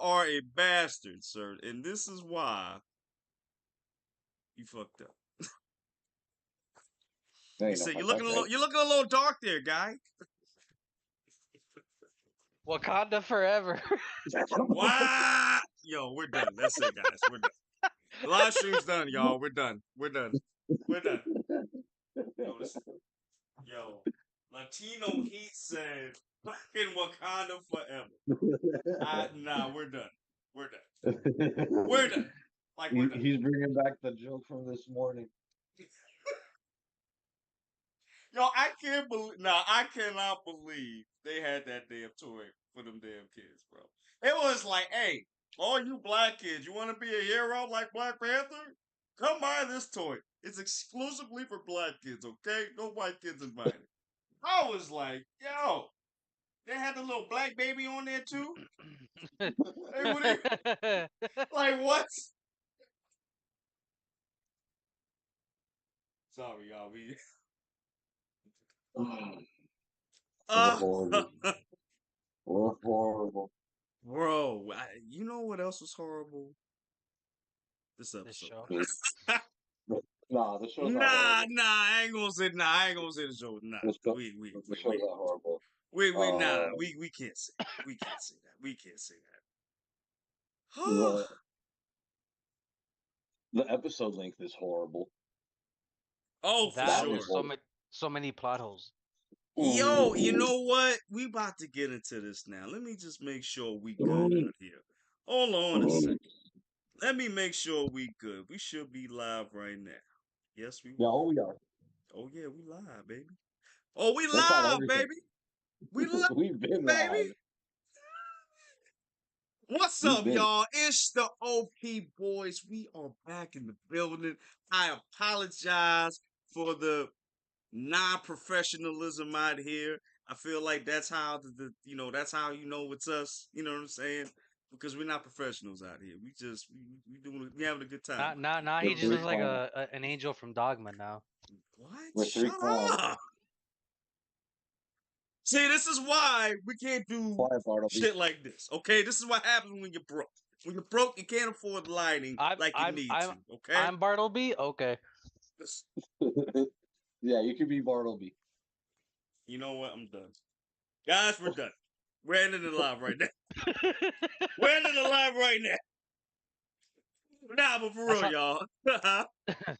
are a bastard, sir, and this is why you fucked up. You said you're looking a little dark there, guy. Wakanda forever. Wow. Yo, we're done. That's it, guys. We're done. The live stream's done, y'all. We're done. We're done. We're done. Yo, Latino Heat said, "Fucking Wakanda forever." Nah, we're done. We're done. We're done. Like we're done. He's bringing back the joke from this morning. Yo, I can't believe. Nah, I cannot believe they had that damn toy for them damn kids, bro. It was like, hey, all you black kids, you want to be a hero like Black Panther? Come buy this toy. It's exclusively for black kids, okay? No white kids invited. I was like, yo, they had the little black baby on there too. Hey, like what? Sorry, y'all. We're horrible. We're horrible. Bro, you know what else was horrible? This episode. Nah, the show's nah, not horrible. I ain't gonna say the show. Nah, the show's not horrible. We can't say that. We can't say that. We can't say that. The episode length is horrible. Oh, for sure. So many plot holes. Yo, you know what? We about to get into this now. Let me just make sure we good out here. Hold on a second. Let me make sure we good. We should be live right now. Yes, we. Yeah, we are. Oh yeah, we live, baby. Oh, we live, baby. We live, We've been baby. Live. What's up, y'all? It's the OP boys. We are back in the building. I apologize for the non-professionalism out here. I feel like that's how that's how you know it's us. You know what I'm saying? Because we're not professionals out here. We having a good time. Nah, he just looks like an angel from Dogma now. What? Shut up. See, this is why we can't do shit like this. Okay, this is what happens when you're broke. When you're broke, you can't afford lighting like you need to. Okay, I'm Bartleby. Okay. Yeah, you could be Bartleby. You know what? I'm done. Guys, we're done. We're ending the live right now. We're ending the live right now. Nah, but for real, y'all.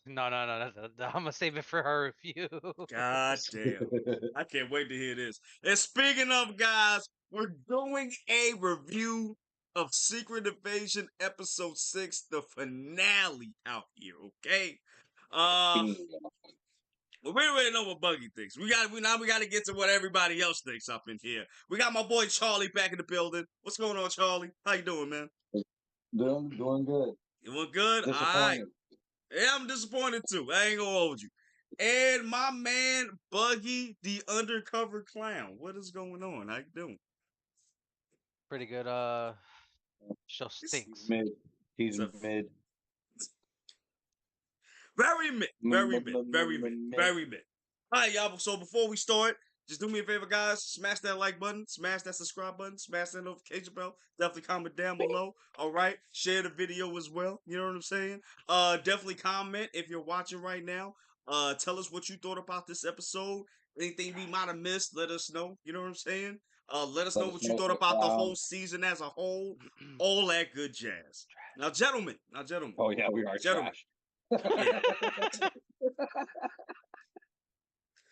No. I'm gonna save it for her review. God damn. I can't wait to hear this. And speaking of, guys, we're doing a review of Secret Invasion Episode 6, the finale out here, okay? Well, we already know what Buggy thinks. We got to get to what everybody else thinks up in here. We got my boy Charlie back in the building. What's going on, Charlie? How you doing, man? Doing good. You doing good? All right. Yeah, I'm disappointed too. I ain't gonna hold you. And my man Buggy, the undercover clown. What is going on? How you doing? Pretty good. Show stinks. He's mid. Very mid. All right, y'all. So before we start, just do me a favor, guys. Smash that like button. Smash that subscribe button. Smash that notification bell. Definitely comment down below. All right. Share the video as well. You know what I'm saying? Definitely comment if you're watching right now. Tell us what you thought about this episode. Anything we might have missed, let us know. You know what I'm saying? Let us know what you thought about the whole season as a whole. All that good jazz. Now, gentlemen. Oh yeah, we are trash. Yeah.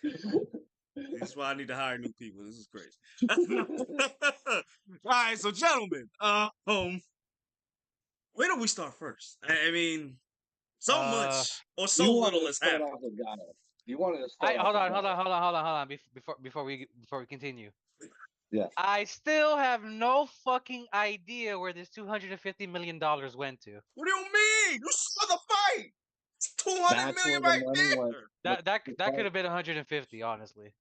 This is why I need to hire new people. This is crazy. All right, so gentlemen, where do we start first? I mean, so much or so little has happened. You wanted to start. Hold on. Before we continue. Yeah. I still have no fucking idea where this $250 million went to. What do you mean? You saw the fight. It's $200 million right there. That could have been 150, honestly.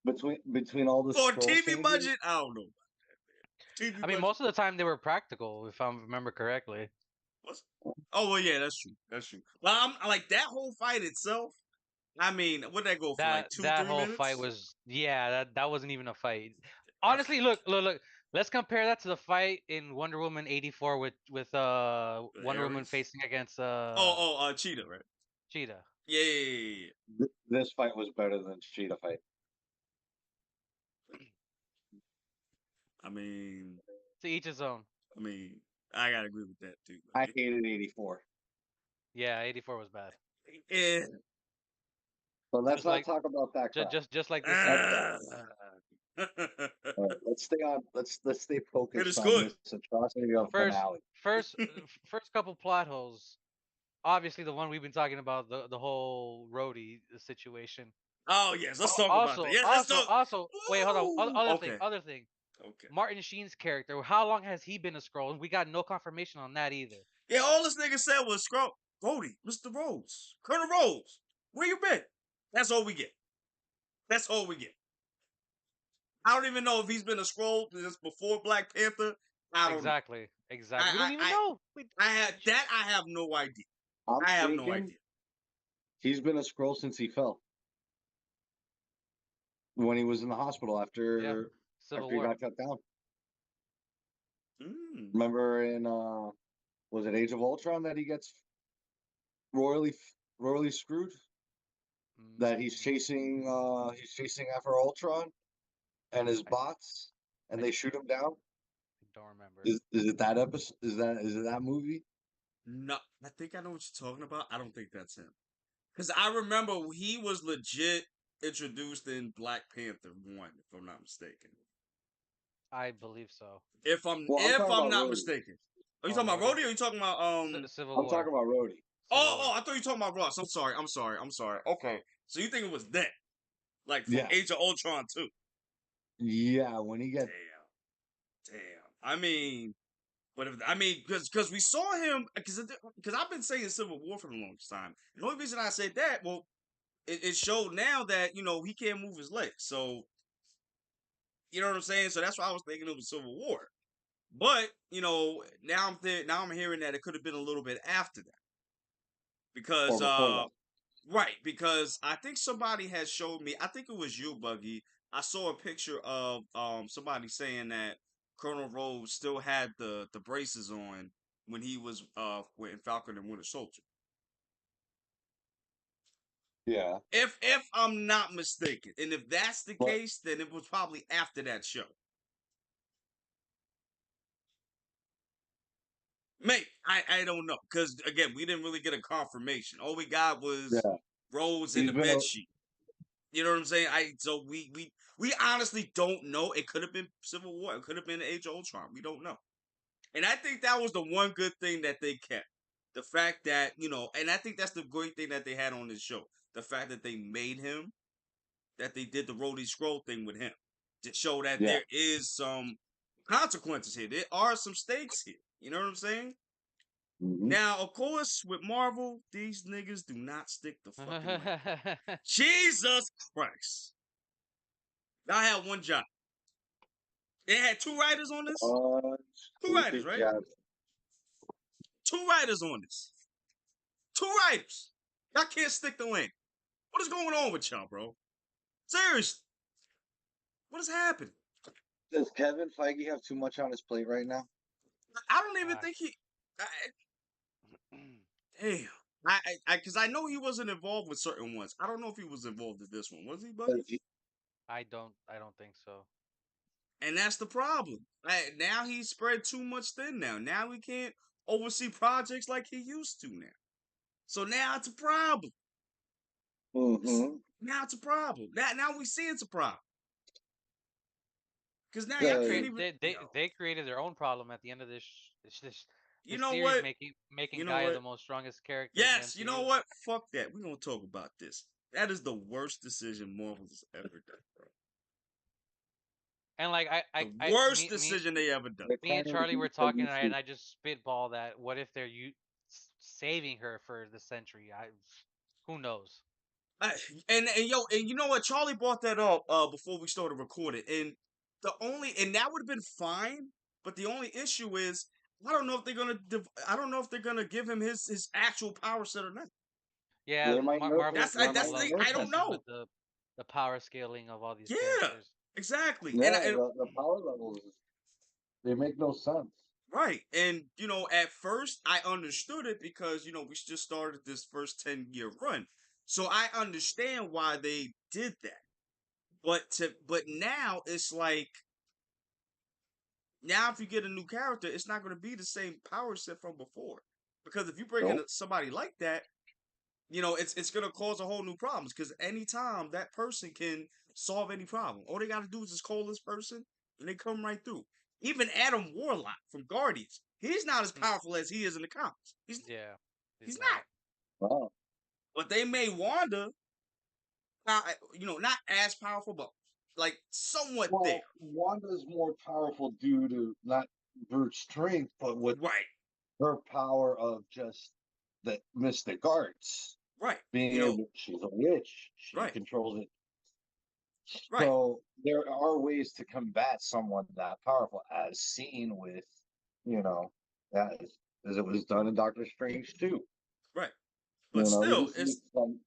What? Between all the for TV budget, I don't know. I mean, most of the time they were practical, if I remember correctly. Oh well, yeah, that's true. Well, I'm like that whole fight itself. I mean, what'd that go for? Like 2-3 minutes? That whole fight was that wasn't even a fight. Honestly, look. Let's compare that to the fight in Wonder Woman 84 with Wonder Woman Ares? facing against Cheetah, right? Cheetah. Yeah. This fight was better than Cheetah fight. I mean, To each his own. I gotta agree with that too. I hated 84. Yeah, 84 was bad. Yeah. But let's Just not like talk about that crap. just like this episode. All right, let's stay on. Let's stay It focused is on good. this atrocity of finale. First couple plot holes. Obviously, the one we've been talking about, the whole roadie situation. Oh yes, let's talk about that. Yeah, let's talk. Wait, hold on. Woo! Other thing. Okay. Martin Sheen's character. How long has he been a Skrull? We got no confirmation on that either. Yeah, all this nigga said was scroll. Rhodey, Mr. Rhodes, Colonel Rhodes, where you been? That's all we get. That's all we get. I don't even know if he's been a Skrull since before Black Panther. I don't know. Exactly. We don't even know. I have no idea. I'm I have no thinking idea. he's been a Skrull since he fell. When he was in the hospital after Civil he War. got cut down. Mm. Remember in was it Age of Ultron that he gets royally screwed? That he's chasing after Ultron and his bots, and they shoot him down. I don't remember. Is it that episode? Is it that movie? No, I think I know what you're talking about. I don't think that's him. Because I remember he was legit introduced in Black Panther 1, if I'm not mistaken. I believe so. If I'm not mistaken. Are you talking about Rhodey or are you talking about Civil War? I'm talking about Rhodey. I thought you were talking about Ross. I'm sorry. Okay. So you think it was that? Like from Age of Ultron 2? Yeah, when he gets Damn. I mean, but because we saw him because I've been saying Civil War for the longest time. The only reason I said that, well, it showed now that he can't move his legs. So you know what I'm saying. So that's why I was thinking it was Civil War. But now I'm hearing that it could have been a little bit after that because right, because I think somebody had showed me. I think it was you, Buggy. I saw a picture of somebody saying that Colonel Rhodes still had the braces on when he was in Falcon and Winter Soldier. Yeah. If I'm not mistaken, and if that's the case, then it was probably after that show. Mate, I don't know because again we didn't really get a confirmation. All we got was Rhodes in the bed sheet. You know what I'm saying? So we honestly don't know. It could have been Civil War. It could have been Age of Ultron. We don't know. And I think that was the one good thing that they kept. The fact that, and I think that's the great thing that they had on this show. The fact that they made him, that they did the Rhodey Scroll thing with him to show that there is some consequences here. There are some stakes here. You know what I'm saying? Mm-hmm. Now, of course, with Marvel, these niggas do not stick the fucking landing. Jesus Christ. I had one job. They had two writers on this? Two writers, right? Yeah. Two writers on this. Two writers. Y'all can't stick the landing. What is going on with y'all, bro? Seriously. What is happening? Does Kevin Feige have too much on his plate right now? I don't even think he... Damn. Because I know he wasn't involved with certain ones. I don't know if he was involved with this one. Was he, Buddy? I don't think so. And that's the problem. Now he's spread too much thin now. Now he can't oversee projects like he used to now. So now it's a problem. Mm-hmm. Now it's a problem. Now we see it's a problem. Because now y'all can't even... They created their own problem at the end of this you know series, what? making Gaia the most strongest character. Yes, you know what? Fuck that. We're gonna talk about this. That is the worst decision Marvel's ever done, bro. And like the worst decision they ever done. Me and Charlie were talking, and I just spitball that. What if they're saving her for the century? Who knows? And you know what? Charlie brought that up before we started recording, and that would have been fine. But the only issue is I don't know if they're gonna give him his actual power set or not. Yeah, that's the thing. I don't know with the power scaling of all these characters. Exactly. Yeah, And the power levels, they make no sense. right. And at first I understood it because, we just started this first 10-year run. So I understand why they did that. But now it's like now if you get a new character, it's not going to be the same power set from before. Because if you bring in Nope. somebody like that, it's going to cause a whole new problems because anytime that person can solve any problem, all they got to do is just call this person and they come right through. Even Adam Warlock from Guardians, he's not as powerful as he is in the comics. Yeah, he's He's not. not. Wow. But they made Wanda, not as powerful, but like somewhat there. Well, Wanda's more powerful due to not brute strength, but with Right, her power of just the mystic arts. right. Being able, she's a witch. She Right, controls it. right. So there are ways to combat someone that powerful, as seen with, you know, as it was done in Doctor Strange too. Right. But We still, just need it's some.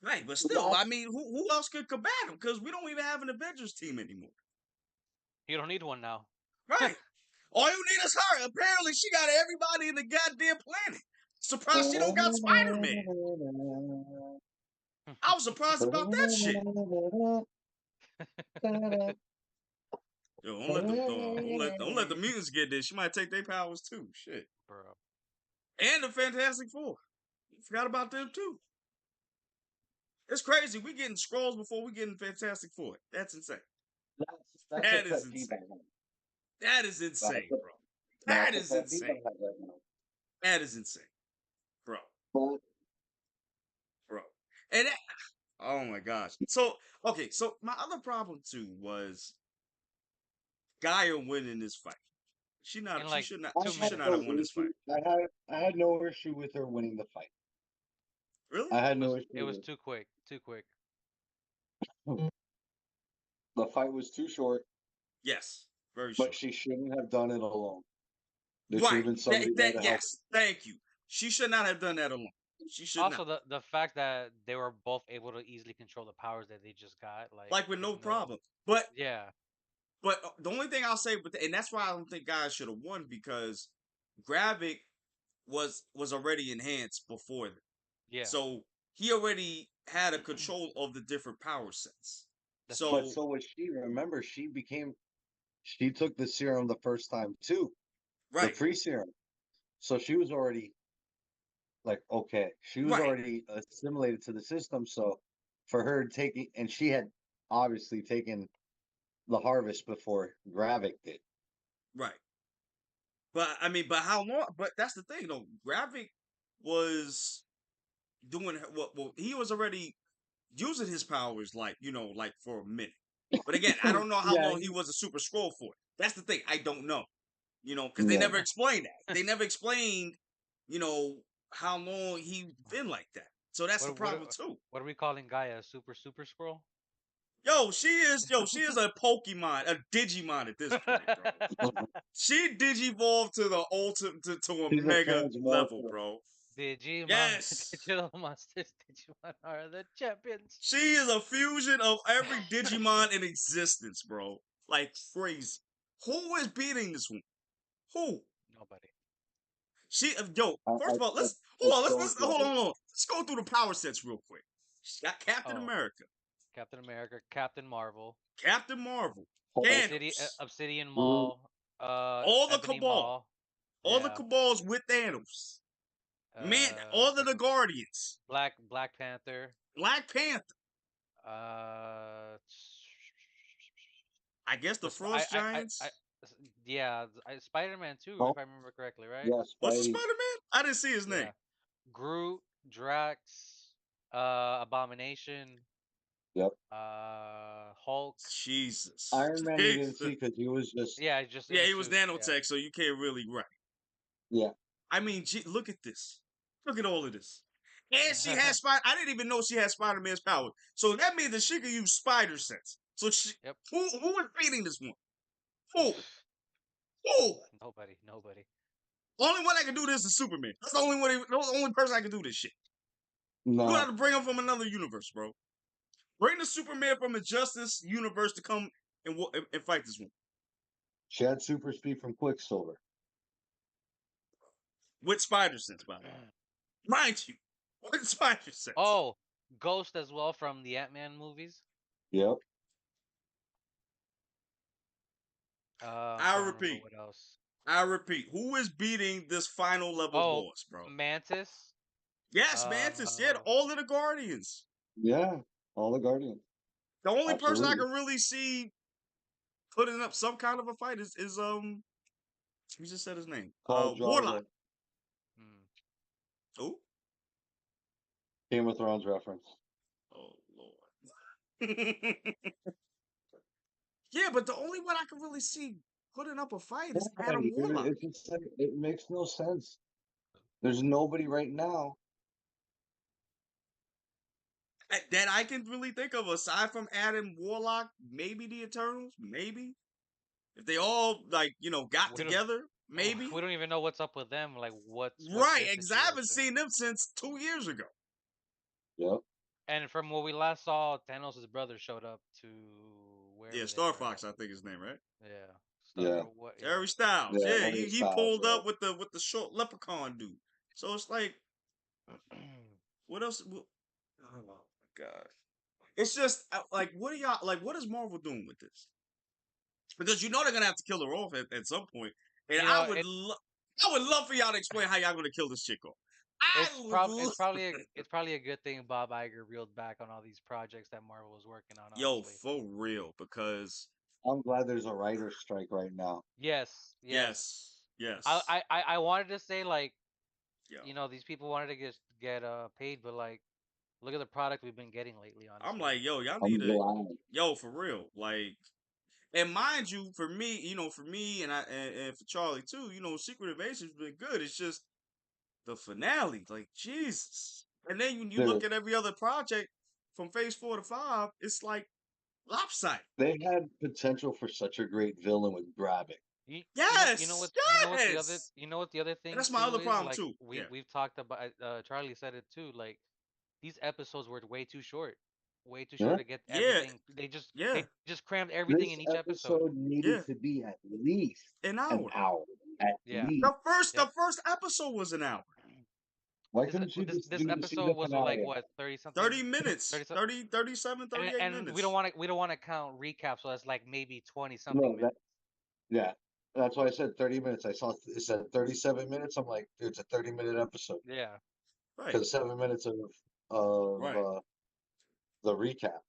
right. But still, I That's mean, who else could combat him? Because we don't even have an Avengers team anymore. You don't need one now. Right. All you need is her. Apparently, she got everybody in the goddamn planet. Surprised she don't got Spider Man. I was surprised about that shit. Yo, don't let the mutants get this. She might take their powers too. Shit. Bro. And the Fantastic Four. You forgot about them too. It's crazy. We getting scrolls before we getting Fantastic Four. That's insane. that's a That pet is peeve insane. I have. That is That's insane, a, bro. That that's a is pet peeve I insane. have right now. That is insane, bro. But Bro. And oh my gosh. So okay, so my other problem too was Gaia winning this fight. She In not. She like should not. I two She should had not have minutes. no won this fight. issue. I had no issue with her winning the fight. Really? I had It no was issue it was with too quick. Too quick. it. The fight was too short, Yes. Very but short. she shouldn't have done it alone. There should Right. have been That. somebody there That. to help Yes. Thank you. She should not have done that alone. She should not. Also, the fact that they were both able to easily control the powers that they just got, like Like with with no no. problem. But Yeah. the only thing I'll say, and that's why I don't think guys should have won because Gravik was already enhanced before them. Yeah. So he already had a control of the different power sets. That's But true. So so was she. Remember, she took the serum the first time too, the right, free serum. So she was already like, okay, she was right, already assimilated to the system. So for her taking, and she had obviously taken the harvest before Gravik did. right. But I mean, but how long? But that's the thing, though. Gravik was doing well. He was already using his powers, like for a minute. But again, I don't know how Yeah, long he was a Super Scroll for. That's the thing. I don't know. Because they yeah. never explained that. They never explained, you know, how long he been like that. So that's the What what problem are- too. what are we calling Gaia? Super scroll? Yo, she is a Pokemon, a Digimon at this point, bro. She digivolved to the ultimate to a She's a mega level, transmorpher. bro. Digimon, Yes. digital monsters, Digimon are the champions. She is a fusion of every Digimon in existence, bro. Like crazy. Who is beating this one? Who? Nobody. Yo, I, first I, of all, I, let's I hold on, let's don't let's get hold on, it. hold on. Let's go through the power sets real quick. She's got Captain Oh, America, Captain America, Captain Marvel, Captain Marvel, Hulk, Thanos, Obsidian Groot, Maul, all the Ebony Cabal, Maul, all the yeah, Cabals with Thanos, man, uh, all of the Guardians, Black Panther, Black Panther, uh, I guess the the Sp- I Frost Giants. yeah, Spider-Man too, if Hulk, I remember correctly, right? yeah, What's the Spidey, Spider Man? I didn't see his name. Yeah, Groot, Drax, Abomination, yep. Hulk. Jesus, Iron Man you didn't see because he was just, Yeah, just in yeah, a he was suit. Yeah. nanotech, so you can't really right. yeah. I mean, look at this. Look at all of this. And she has spider. I didn't even know she had Spider Man's powers. So that means that she can use spider sense. So Yep. who is beating this one? Who? Who? Nobody. Only one that can do this is Superman. That's the only one. The only person that can do this shit. You have No, to bring him from another universe, bro. Bring the Superman from the Justice universe to come and fight this one She had super speed from Quicksilver. with spider sense, by the way, mind you, with spider sense. Oh, Ghost as well from the Ant-Man movies. Yep. I'm I trying to remember repeat, what else. who is beating this final level Oh, boss, bro? Mantis. Yes, Mantis. Yeah, Uh, all of the Guardians. Yeah. All the Guardians. The only person I Absolutely. can really see putting up some kind of a fight is we just said his name. Call Warlock. Drago. hmm. Oh, Game of Thrones reference. oh Lord. Yeah, but the only one I can really see putting up a fight is Why, Adam dude? Warlock. It's just like, it makes no sense. There's nobody right now. That I can really think of aside from Adam Warlock, maybe the Eternals, maybe if they all like got We don't. together, Oh, maybe. we don't even know what's up with them. Like, what's Right, their exactly. I haven't situation? seen them since 2 years ago. Yep. And from what we last saw, Thanos' brother showed up to Yeah, wherever they Star were Fox, at. I think his name, right? Yeah, Star Yeah. or what? Yeah. Harry Styles. Yeah. Yeah, Harry he Styles. pulled Yeah. up with the short leprechaun dude. So it's like, what else? Oh my god! It's just like, what are y'all like? What is Marvel doing with this? Because they're gonna have to kill her off at some point, and You know, I would love for y'all to explain how y'all gonna kill this chick off. I would it's love. probably a good thing Bob Iger reeled back on all these projects that Marvel was working on. Yo, Honestly, for real, because I'm glad there's a writer's strike right now. yes, yes. yes, yes, I wanted to say like yo, these people wanted to get paid, but like look at the product we've been getting lately. I'm Honestly, like, yo, y'all need I'm to, glad. yo, for real, like. And mind you, for me and for Charlie too, Secret Invasion's been good. It's just the finale, like Jesus. And then when you look Dude, at every other project from Phase 4 to 5, it's like lopsided. they had potential for such a great villain with Gravik. Yes, yes. you know what the other And thing that's my too other is problem like too. Yeah, we've talked about Charlie said it too, like these episodes were way too short, way too Yeah. short to get yeah, everything. yeah, They just crammed everything This in each episode. episode needed yeah. to be at least An an hour. hour. At Yeah. least. The Yep. first episode was an hour. Why couldn't you just This do the episode season was like finale? what 30 something 30 30 minutes. something 30, 37, 38 and minutes. we don't want to count recaps, so that's like maybe 20 something No, that minutes. yeah. That's why I said 30 minutes. I saw it said 37 minutes. I'm like, dude, it's a 30-minute episode. Yeah. Right, Because 7 minutes of right, the recap.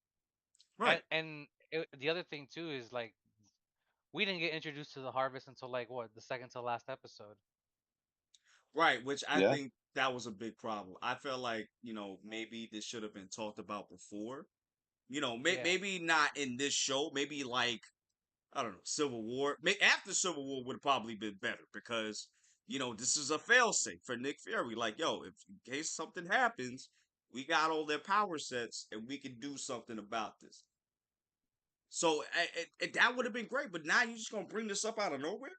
right. The other thing too is like we didn't get introduced to the harvest until like what the second to last episode. Right, which I Yeah. think that was a big problem. I felt like, maybe this should have been talked about before. Yeah. Maybe not in this show. Maybe like, I don't know, Civil War. After Civil War would have probably been better because, this is a failsafe for Nick Fury. Like, yo, if in case something happens, we got all their power sets and we can do something about this. So that would have been great. But now you're just gonna bring this up out of nowhere,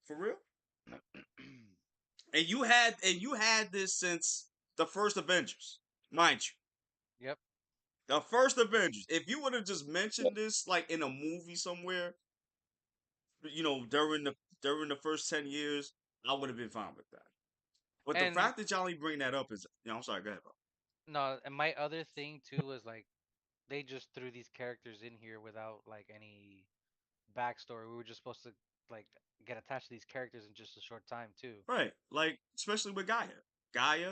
for real? And you had this since the first Avengers, mind you. Yep. The first Avengers. If you would have just Yeah. mentioned this like in a movie somewhere, during the first 10 years, I would have been fine with that. But the And fact that y'all ain't bring that up is, I'm sorry, go ahead, bro. no, and my other thing too was like they just threw these characters in here without like any backstory. We were just supposed to like get attached to these characters in just a short time too. Right, like especially with Gaia, Gaia,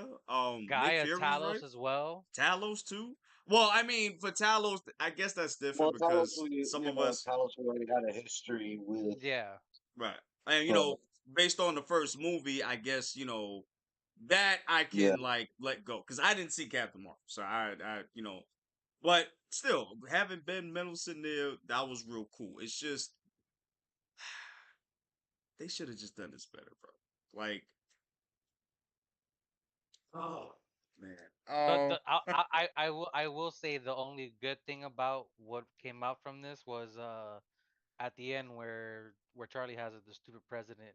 Nick Gaia, Fury's right, Talos as well. Talos too. Well, I mean, for Talos, I guess that's different Well, because some of us, Talos already had a history with Yeah. right, and the based on the first movie, I guess that I yeah. can like let go because I didn't see Captain Marvel, so but still having Ben Mendelsohn there, that was real cool. It's just they should have just done this better, bro. Like, oh man, I will say the only good thing about what came out from this was at the end where Charlie has it, the stupid president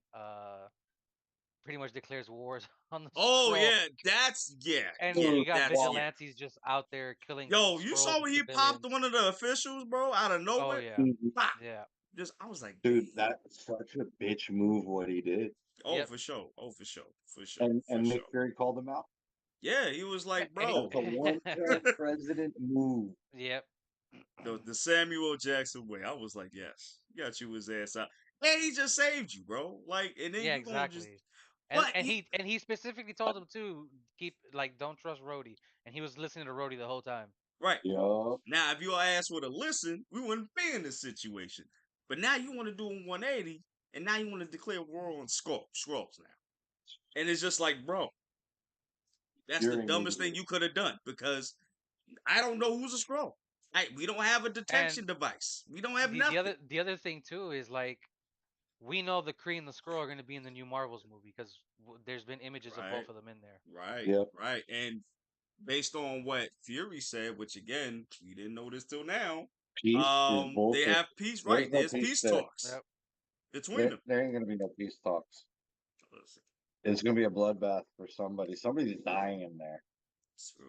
pretty much declares wars on the Oh scroll, yeah, that's yeah, and yeah, you got that's Wow. yeah. vigilantes just out there killing Yo, you scrolls saw and when he popped civilians. one of the officials, bro, out of Oh nowhere. yeah, Pop. yeah, Just I was like, Dude, damn. that's such a bitch move what he did. Oh, yep. for sure. Oh, for sure. For sure. For And sure. Nick Fury called him out. Yeah, he was like, And That's bro, a one-term president move. yep. the Samuel Jackson way. I was like, yes, you got you his ass out, and he just saved you, bro. Like, and then Yeah, you gonna just, exactly. And but and he specifically told him to keep like don't trust Rhodey, and he was listening to Rhodey the whole time. right Yup. now, if your ass would have listened, we wouldn't be in this situation. But now you want to do a 180, and now you want to declare war on scrolls now, and it's just like, bro, that's the You're an dumbest thing idiot. you could have done because I don't know who's a scroll. We don't have a And detection device. We don't have the nothing. other thing too is like we know the Kree and the Skrull are going to be in the new Marvels movie because there's been images of Right, both of them in there. right, Yep. right, and based on what Fury said, which again we didn't know this till now. Peace is They bullshit. have peace, right? There's no There's peace peace there. talks Yep. between There, them. there ain't gonna be no peace talks. Listen, It's gonna be a bloodbath for somebody. Somebody's dying in there. so,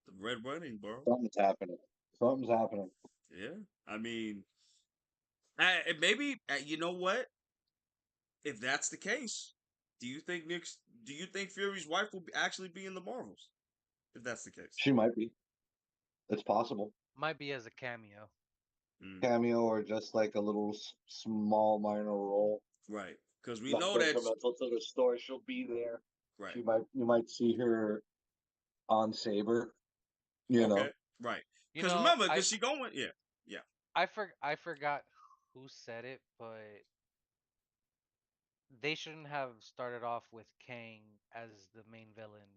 the Red Wedding, bro. Something's happening. Something's happening. Yeah, I mean, maybe you know what? If that's the case, do you think Nick's? Do you think Fury's wife will actually be in the Marvels? If that's the case, She might be. It's possible. Might be as a cameo. mm, Cameo or just like a little small minor role. right? Because we Not know that, detrimental to the story. She'll be there. right? You might see her on Saber. You Okay, know. right. You Because know, remember, because she going, yeah, yeah. I forgot who said it, but they shouldn't have started off with Kang as the main villain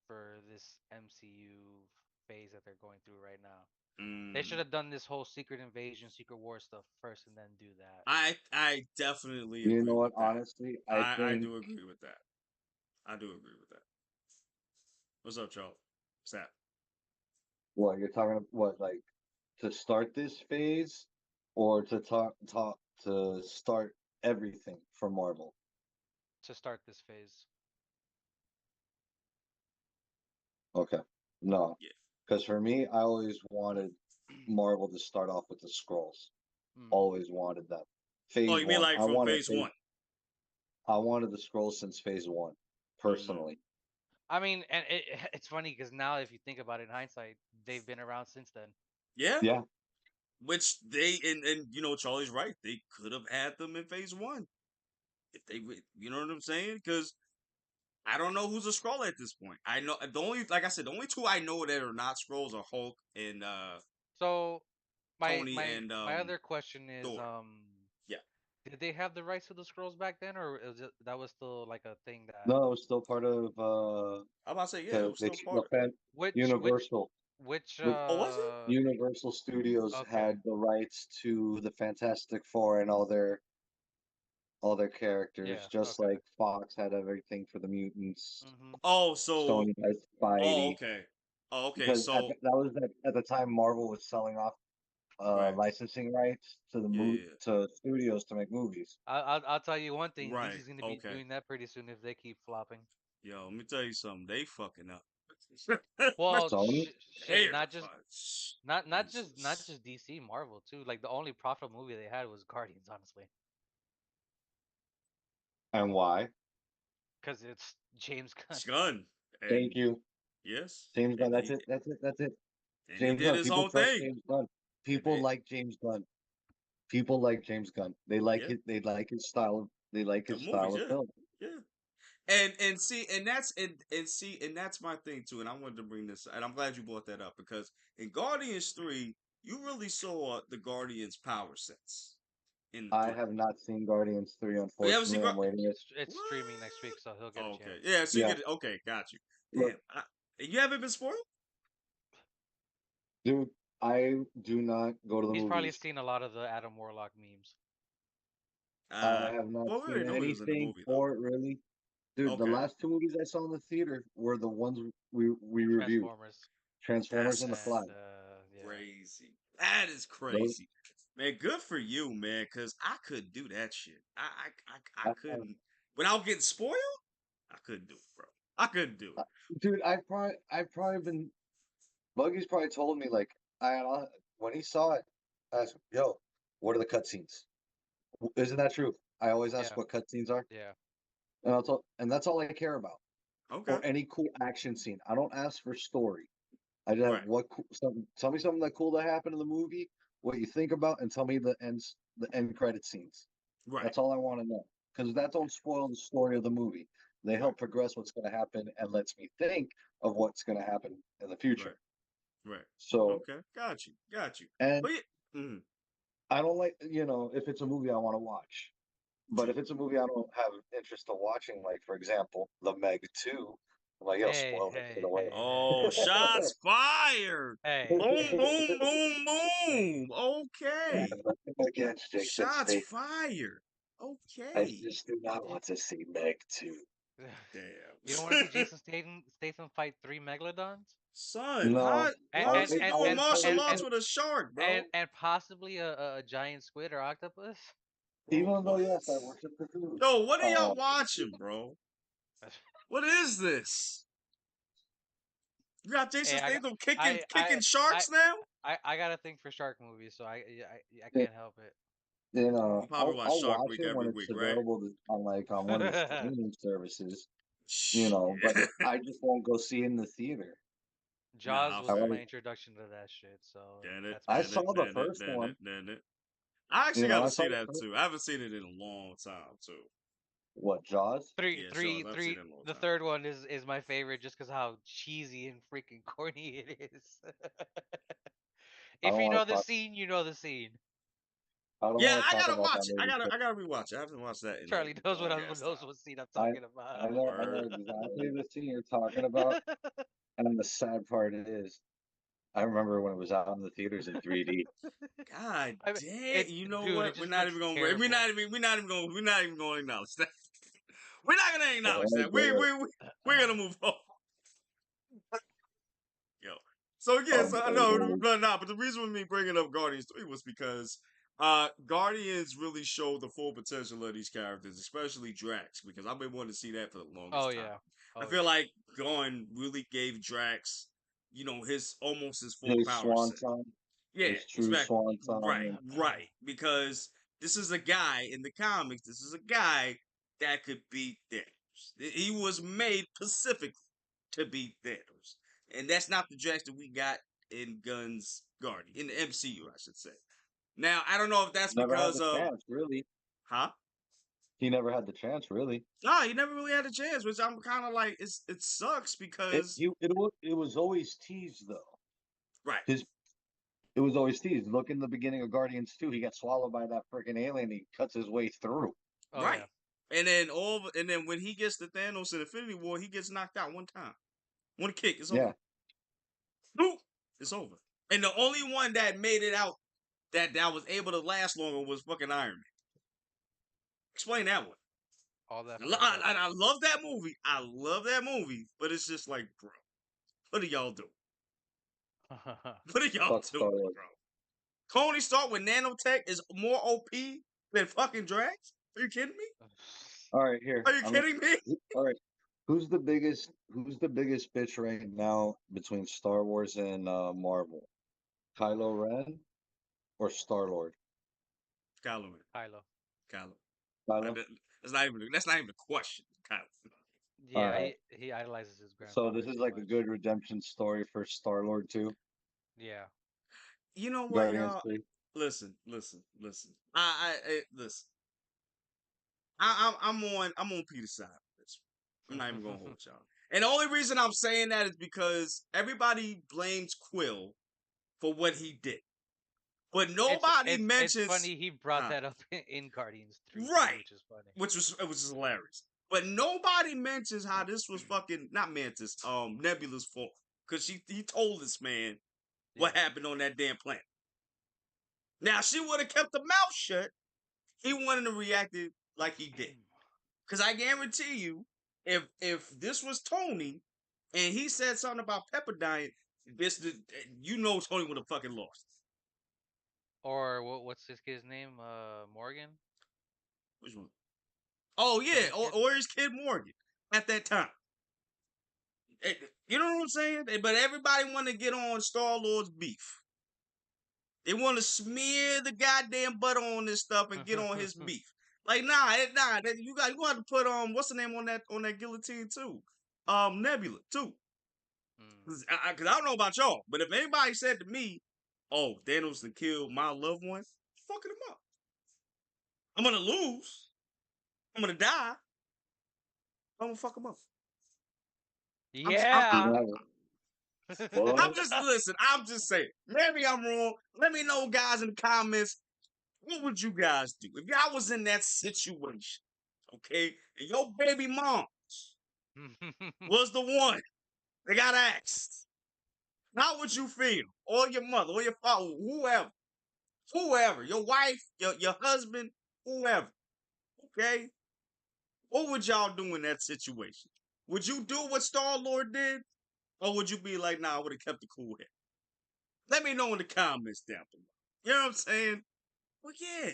for this MCU phase that they're going through right now. They should Mm. have done this whole Secret Invasion, Secret War stuff first and then do that. I definitely You know agree what? with that. Honestly, I I think do agree with that. I do agree with that. What's up, Charles? What's that? what you're talking. What like to start this phase, or to talk to start everything for Marvel. To start this phase. Okay. No, Yeah. because for me, I always wanted Marvel to start off with the scrolls. Mm. Always wanted that. Oh, Phase you mean one. like from phase one? I wanted the scrolls since phase one, Mm. personally. I mean, and it's funny because now if you think about it in hindsight, they've been around since then. Yeah. Yeah, Which they and you know Charlie's right. They could have had them in phase one if they would. You know what I'm saying? Because I don't know who's a scroll at this point. I know the only, like I said, the only two I know that are not scrolls are Hulk and So Tony and my other question is, Thor. Yeah. did they have the rights to the scrolls back then, or is it that was still like a thing that no, it was still part of I'm about to say yeah, it the was still the part of. fan which Universal. which Oh, was it? Universal Studios okay, had the rights to the Fantastic Four and all their characters, yeah, just okay. like Fox had everything for the mutants. Hmm. Oh, so Sony has oh Spidey. okay. Oh okay. Because So that was at the time Marvel was selling off right. licensing rights to Yeah, yeah. to studios to make movies. I'll tell you one thing, Right. DC's gonna be Okay. doing that pretty soon if they keep flopping. Yo, let me tell you something. They fucking up. Well, Sony shit, They are not Jesus. just DC, Marvel too. Like the only profitable movie they had was Guardians, honestly, and why? because it's James Gunn. It's Gunn. Thank And you, yes. James Gunn. And That's it. That's it. That's it. he James did Gunn. his People own trust thing. James Gunn. And People like James Gunn. People like James Gunn. They like yeah. it. They like his style. They like The his movies, style of yeah. film. Yeah. And see, and see, and that's my thing too. And I wanted to bring this, and I'm glad you brought that up because in Guardians 3, you really saw the Guardians' power sets in the I 3. have not seen Guardians 3, Oh, you haven't seen unfortunately. I'm Guardians? waiting it. It's What? streaming next week, so he'll get a Oh, okay. chance. Yeah, so you Yeah. get it. Okay, got you. Look, Damn. You haven't been spoiled? dude, I do not go to the He's probably movies. seen a lot of the Adam Warlock memes. I have not Well, we seen already knew he was in the anything movie, though. for it, really. Dude, the Okay. last two movies I saw in the theater were the ones we reviewed. Transformers Transformers That's and The Fly. and yeah. crazy. That is Those crazy. Man, good for you, man, because I couldn't do that shit. I I have, couldn't. Without getting spoiled? I couldn't do it, bro. I couldn't do it. Dude, I've probably been. Buggy's probably told me like when he saw it, I asked him, "Yo, what are the cutscenes? Isn't that true?" I always ask Yeah, what cutscenes are, yeah. and that's all I care about. Okay. Or any cool action scene. I don't ask for story. I just have Right. tell me something that cool that happened in the movie, what you think about, and tell me the end credit scenes. Right. That's all I want to know because that don't spoil the story of the movie. They Right. help progress what's going to happen and lets me think of what's going to happen in the Right. future. Right. So, Okay. Got you. Got you. and But yeah. I don't like, if it's a movie I want to watch, but True. if it's a movie I don't have interest in watching, like for example, The Meg 2, I'm like, yo, Hey, spoil that shit hey, away. hey, Oh, hey, hey, shots fired. hey, Boom, boom, boom, hey. boom. Okay. Nothing against Jason Shots Statham. fired. I Okay. just do not want to see Meg 2. You don't want to see Damn. Jason Statham fight 3 megalodons? Son, No, how why is he doing martial arts even with a shark, bro? And possibly a giant squid or octopus? Bro, though, what? yes, I worship the food. Yo, what are y'all Uh, watching, bro? What is this? You got Jason Hey, Statham I, kicking I, sharks now? I got a thing for shark movies, so I you can't help it. Probably watch I'll Shark watch Week it when every it's week, right? available on on one of the streaming services, Shit. but I just won't go see it in the theater. Jaws Nah, I was feel I my you. introduction to that shit, so Damn it, that's my I damn movie. it, saw the damn it, first damn it, one. damn it. I actually got to I see saw the that first too. I haven't seen it in a long time too. what Jaws. Yeah, Jaws. I haven't seen it in a long The time. third one is my favorite just because how cheesy and freaking corny it is. I If don't you know want to the talk. scene, you know the scene. I don't Yeah, want to I talk gotta about that watch it. movie. I gotta rewatch it. I haven't watched that in Charlie a knows long ass knows time. what scene I'm I talking about. I know Word. exactly the scene you're talking about, and the sad part is, I remember when it was out in the theaters in 3D. God I mean, damn! You know dude, it what? We're just not looks even gonna. terrible. We're not even going. We're not even going to acknowledge that. We're not gonna acknowledge Oh, that. God. We're gonna move on. Yo. So yes, I know, Unbelievable. but the reason with me bringing up Guardians 3 was because Guardians really showed the full potential of these characters, especially Drax, because I've been wanting to see that for the Oh longest time. yeah, I oh feel yeah. like Gunn really gave Drax, his almost his full His power swan set. song, Yeah, his true exactly. swan Right, song. right. Because this is a guy in the comics. This is a guy that could beat Thanos. He was made specifically to beat Thanos, and that's not the Drax that we got in Gunn's Guardian in the MCU, I should say. Now, I don't know if that's Never had because the of chance, really. huh. He never had the chance, really. No, he never really had a chance, which I'm kind of like, it sucks because It was always teased though. right, His It was always teased. Look in the beginning of Guardians 2, he got swallowed by that freaking alien. He cuts his way through. Oh right, yeah. and then when he gets the Thanos in Infinity War, he gets knocked out one time, one kick, it's over. Yeah, Boop, it's over. And the only one that made it out that was able to last longer was fucking Iron Man. Explain that one. All that for a I decade. love that movie. I love that movie, but it's just like, bro, what are y'all doing? What are y'all fuck doing, Star Wars. bro? Tony Stark with nanotech is more OP than fucking Drax? Are you kidding me? All right, here. Are you kidding me? All right. Who's the biggest bitch right now between Star Wars and Marvel? Kylo Ren or Star Lord? Kylo, man. Kylo. Kylo. Like, Kylo. that's not even a question. Kylo. All Yeah, right. he idolizes his So this grandfather is too like a much. good redemption story for Star Lord too. Yeah. You know what, Guardians y'all? 3. Listen. Listen. I'm on Peter's side of this. I'm not even gonna hold y'all. And the only reason I'm saying that is because everybody blames Quill for what he did, but nobody It's mentions funny he brought huh, that up in Guardians 3 too, right, which is funny. which was hilarious. But nobody mentions how this was fucking not Mantis, Nebula's fault, because he told this man what Yeah. happened on that damn planet. Now she would have kept the mouth shut. He wouldn't have reacted like he did. Because I guarantee you, if this was Tony and he said something about Pepper dying, Tony would have fucking lost. Or what's this kid's name? Morgan? Which one? Oh yeah, Tony's kid? or his kid Morgan. at that time. You know what I'm saying? But everybody want to get on Star-Lord's beef. They want to smear the goddamn butter on this stuff and get on his beef. Like, nah. You got to put what's the name on that guillotine too? Nebula too. Cause I don't know about y'all, but if anybody said to me, "Oh, Thanos to kill my loved one," fucking him up. I'm gonna lose. I'm gonna die. I'm gonna fuck him up. Yeah. I'm just listen. I'm just saying. Maybe I'm wrong. Let me know, guys, in the comments. What would you guys do if y'all was in that situation? Okay, and your baby mom was the one that got axed. How would you feel? Or your mother, or your father, whoever, your wife, your husband, whoever. Okay, what would y'all do in that situation? Would you do what Star-Lord did, or would you be like, "Nah, I would have kept the cool head"? Let me know in the comments down below. You know what I'm saying? Well, yeah,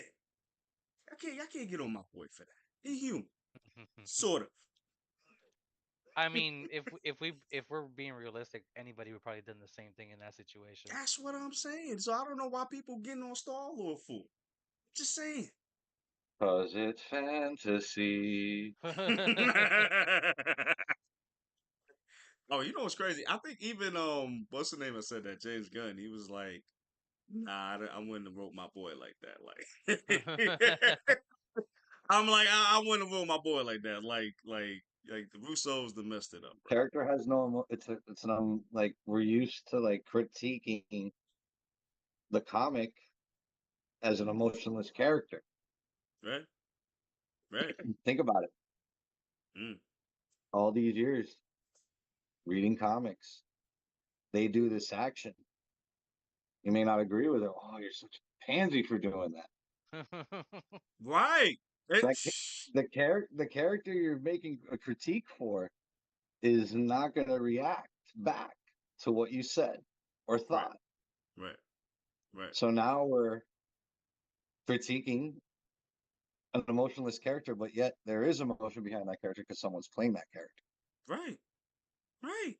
I can't get on my boy for that. He human, sort of. I mean, if we're being realistic, anybody would probably done the same thing in that situation. That's what I'm saying. So I don't know why people getting on Star-Lord for. Just saying. Cause it's fantasy. Oh, you know what's crazy? I think even what's the name? I said that James Gunn. He was like, "Nah, I wouldn't have wrote my boy like that." Like, I'm like, I wouldn't have wrote my boy like that. Like the Russos that messed it up, bro. Character has no it's an like we're used to like critiquing the comic as an emotionless character. Right, right. Think about it. Mm. All these years reading comics, they do this action. You may not agree with it. Oh, you're such a pansy for doing that. Right. It, That the character you're making a critique for is not going to react back to what you said or right, thought. right, right, So now we're critiquing an emotionless character, but yet there is emotion behind that character because someone's playing that character. right, right.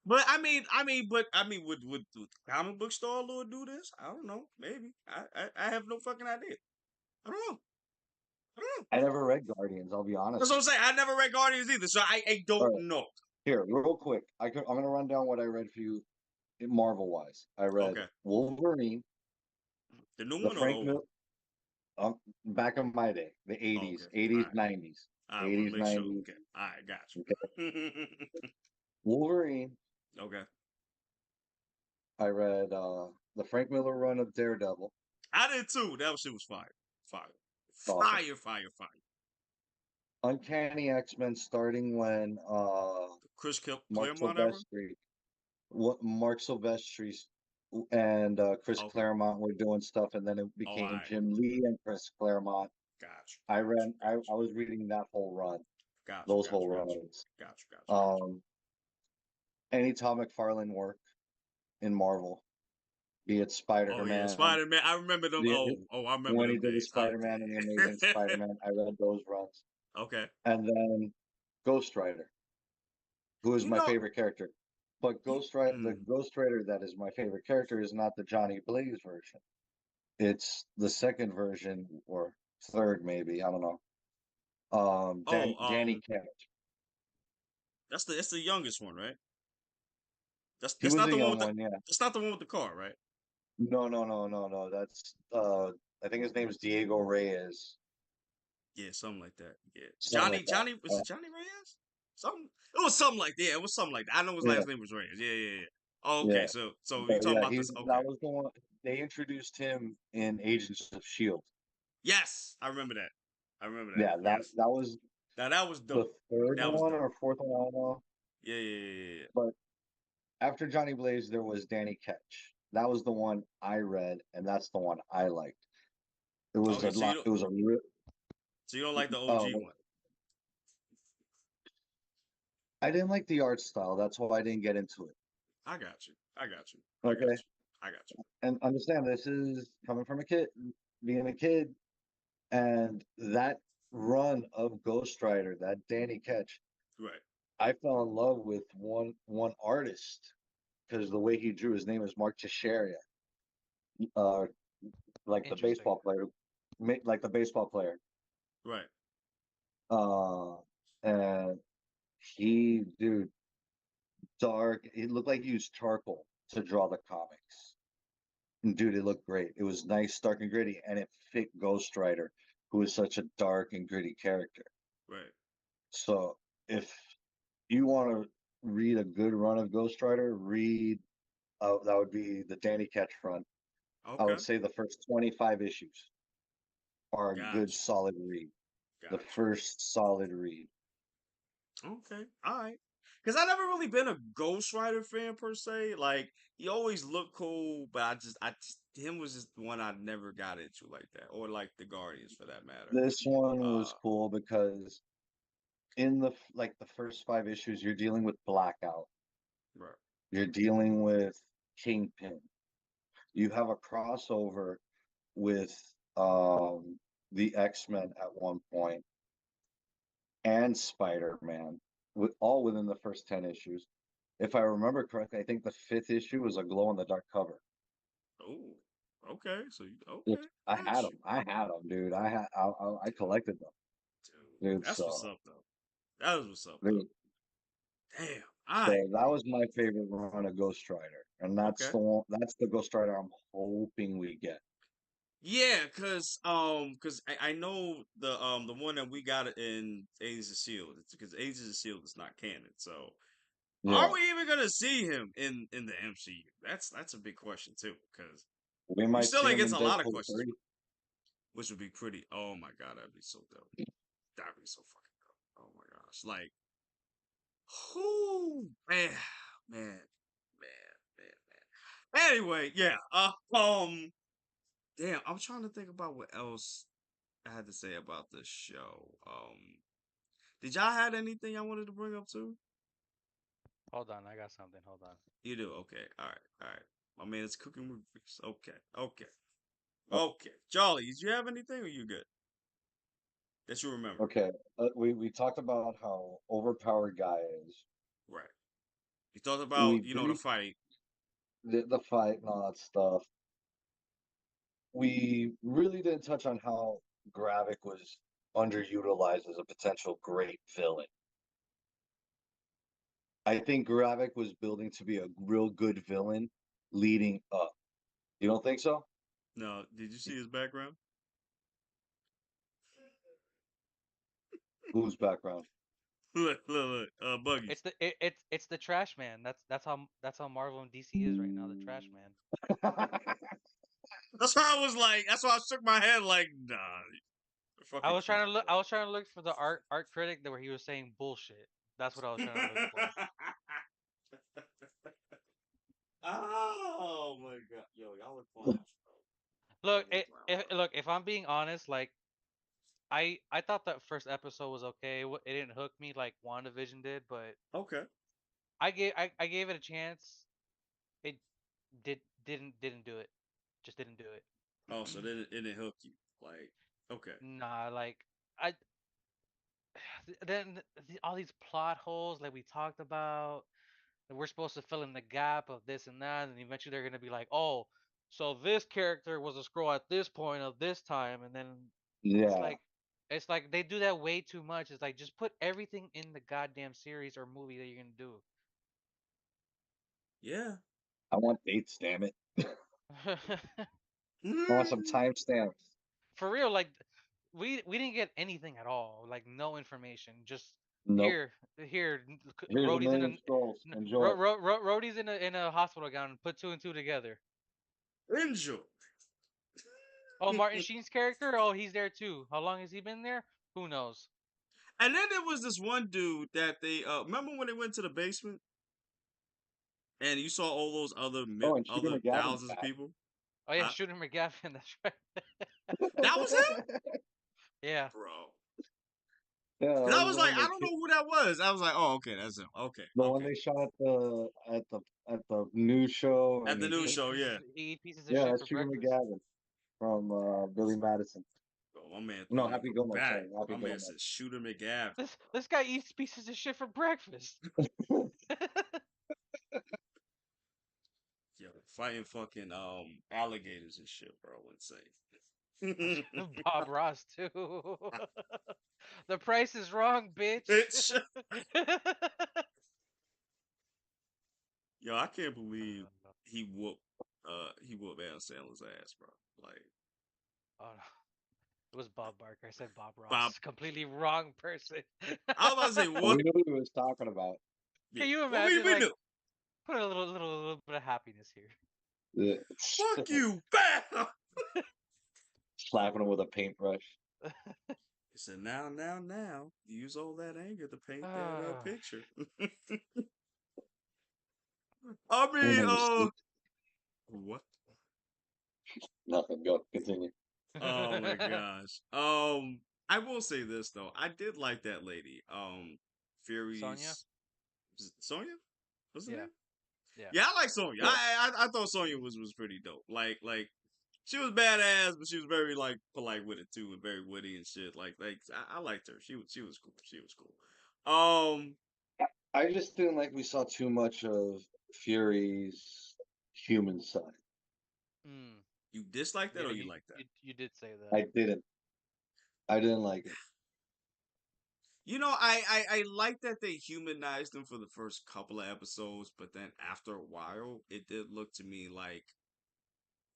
But would comic book Star-Lord do this? I don't know. Maybe. I have no fucking idea. I don't know. I don't know. I never read Guardians. I'll be honest That's what I'm with saying. I never read Guardians either, so I you. don't All right, know. here, real quick. I'm going to run down what I read for you, Marvel wise. I read Okay. Wolverine, The new the one or the Frank old one? Miller, back in my day, the Oh, 80s, okay. All 80s, right. 90s, I want to 80s, make sure. 90s. Okay. All right. Got Okay. you. Wolverine. Okay. I read the Frank Miller run of Daredevil. I did too. That shit was fire. Fire. Awesome. Fire. Uncanny X-Men starting when Chris Mark Claremont ever? Silvestri, what Mark Silvestri and Chris Okay. Claremont were doing stuff, and then it Oh, all became right. Jim Lee and Chris Claremont. Got you. I Got you. ran. Got I you. was reading that whole run, Got you. those Got whole you. Got you. runs. Got you. Got you. Got you. Any Todd McFarlane work in Marvel, be it Oh yeah, Spider-Man, Spider Man. I remember them. the, Oh, I remember when he them did the days. Oh Spider-Man and the Amazing yeah. Spider-Man, I read those runs, Okay. and then Ghost Rider, who is You my know. favorite character. But the Mm. Ghost Rider that is my favorite character is not the Johnny Blaze version. It's the second version or third, maybe. I don't know. Oh, Danny Ketch. that's the youngest one, right? He That's was not a the one young with the one, yeah. that's not the one with the car, right? No. That's I think his name is Diego Reyes. Yeah, something like that. Yeah, Something like that. Johnny was it Johnny Reyes? Something. It was something like that. Yeah, it was something like that. I know his Yeah, last name was Reyes. Yeah. Oh, okay. yeah. So you But talking yeah, about this? Okay. that was the one they introduced him in Agents of Shield. Yes, I remember that. I remember that. Yeah, Yes. that was Now that was the dope. third That was one dope. or fourth one, I don't know. Yeah. But after Johnny Blaze, there was Danny Ketch. That was the one I read, and that's the one I liked. It was Okay, a lot. It was a real. so you don't like the OG one? I didn't like the art style. That's why I didn't get into it. I got you. I got you. I got Okay, you. I got you. and understand this is coming from a kid, being a kid, and that run of Ghost Rider, that Danny Ketch. Right. I fell in love with one artist because the way he drew, his name is Mark Teixeira, uh, like the Interesting. baseball player, like the baseball player. Right. Uh, and he, dude, dark. It looked like he used charcoal to draw the comics. And dude, it looked great. It was nice, dark and gritty, and it fit Ghost Rider, who is such a dark and gritty character. Right. So if you want to read a good run of Ghost Rider, read that would be the Danny Ketch run. I Okay. would say the first 25 issues are a good Gotcha. solid read. The Gotcha. first solid read. Okay. All right. Because I never really been a Ghost Rider fan per se. Like he always looked cool, but him was just the one I never got into like that, or like the Guardians for that matter. This one was Uh. cool because in the first 5 issues, you're dealing with Blackout. Right. You're dealing with Kingpin. You have a crossover with the X-Men at one point and Spider-Man, with all within the first 10 issues. If I remember correctly, I think the 5th issue was a glow in the dark cover. Oh. Okay. So Which okay. I had Got you. them. I had them, dude. I Dude. collected them, Dude. dude. That's what's So, up though. That was what's up though. dude, Damn. All so right. that was my favorite run of Ghost Rider, and that's Okay. the one. That's the Ghost Rider I'm hoping we get. Yeah, cause I know the one that we got in Agents of Shield. It's because Agents of Shield is not canon. So are Yeah, we even gonna see him in the MCU? That's a big question too. Cause we we might still see ain't him get in a lot of Deadpool questions, 3. which would be pretty. Oh my god, that'd be so dope. That'd be so fucking dope. Oh my gosh, like, whoo, man, man. Anyway, yeah. Damn, I'm trying to think about what else I had to say about this show. Did y'all had anything I wanted to bring up too? Hold on, I got something. Hold on. You do? Okay. All right. All right. My man is cooking movies. Okay. Okay. Uh, Okay. Charlie, did you have anything or you good? That you remember? Okay, we talked about how overpowered Guy is. Right. You thought We about, the brief fight. the fight and all that stuff. We really didn't touch on how Gravik was underutilized as a potential great villain. I think Gravik was building to be a real good villain leading up. You don't think so? No, did you see his background? Whose background? Look. Buggies. It's the trash man. That's how Marvel and DC is right now. The trash man. That's why I was like, that's why I shook my head like, nah, I fucking was trying crap, to look. bro. I was trying to look for the art critic that where he was saying bullshit. That's what I was trying to look for. Oh my god, yo, y'all are clowns, bro. Look, Y'all are clowns, bro. if I'm being honest, like I thought that first episode was okay. It didn't hook me like WandaVision did, but Okay. I gave it a chance. It didn't do it. Just didn't do it. Oh, so then it didn't hook you. Like, okay. Nah, like I then all these plot holes like we talked about, and we're supposed to fill in the gap of this and that, and eventually they're gonna be like, oh, so this character was a scroll at this point of this time, and then it's Yeah, like it's like they do that way too much. It's like just put everything in the goddamn series or movie that you're Yeah. I want dates, damn it. gonna do. I want some timestamps. For real, like we didn't get anything at all. Like no information. Just Nope. here, Here's a Rhodey's in a million scrolls. Enjoy. Rhodey's in a hospital gown. Put two and two together. Enjoy. Oh, Martin Sheen's character. Oh, he's there too. How long has he been there? Who knows? And then there was this one dude that they remember when they went to the basement and you saw all those Oh, and Shooter other McGavin's thousands of back. people? Oh yeah, Huh? Shooter McGavin. That's right. That was him, Yeah. bro. Yeah, that Cause I was was the like, one I they don't know who that was. I was like, oh, okay, that's him. Okay, the one okay. they shot at the news show, At and the he news He eats show, pieces. yeah. He eats pieces of yeah, shit that's for Shooter breakfast. McGavin from Billy Madison. my man No, throwing Happy from Gilmore. back. Sorry, Happy My man Gilmore. said Shooter McGavin. This guy eats pieces of shit for breakfast. Yo, fighting fucking alligators and shit, bro. Insane. Bob Ross too. The price is wrong, bitch. Bitch. Yo, I can't believe he whooped Adam Sandler's ass, bro. Like Oh no. It was Bob Barker. I said Bob Bob. Ross. Completely wrong person. I was about to say We what? knew what he was talking about. Yeah. Can you Well, imagine, we like, knew. put a little bit of happiness here? Fuck you, bam. Slapping him with a paintbrush. He said, now, use all that anger to paint that Ah, picture. I And mean, then you what? nothing. Go continue. Oh my gosh. I will say this though. I did like that lady. Sonya? Fury's is it Sonya? What's the Yeah, name? yeah. Yeah, I like Sonya. Yeah. I thought Sonya was pretty dope. Like she was badass, but she was very like polite with it too, and very witty and shit. Like I liked her. She was cool. She was cool. I just didn't like we saw too much of Fury's human side. Mm. You dislike that Yeah, or you like that? you did say that. I didn't. I didn't like it. You know, I like that they humanized him for the first couple of episodes, but then after a while, it did look to me like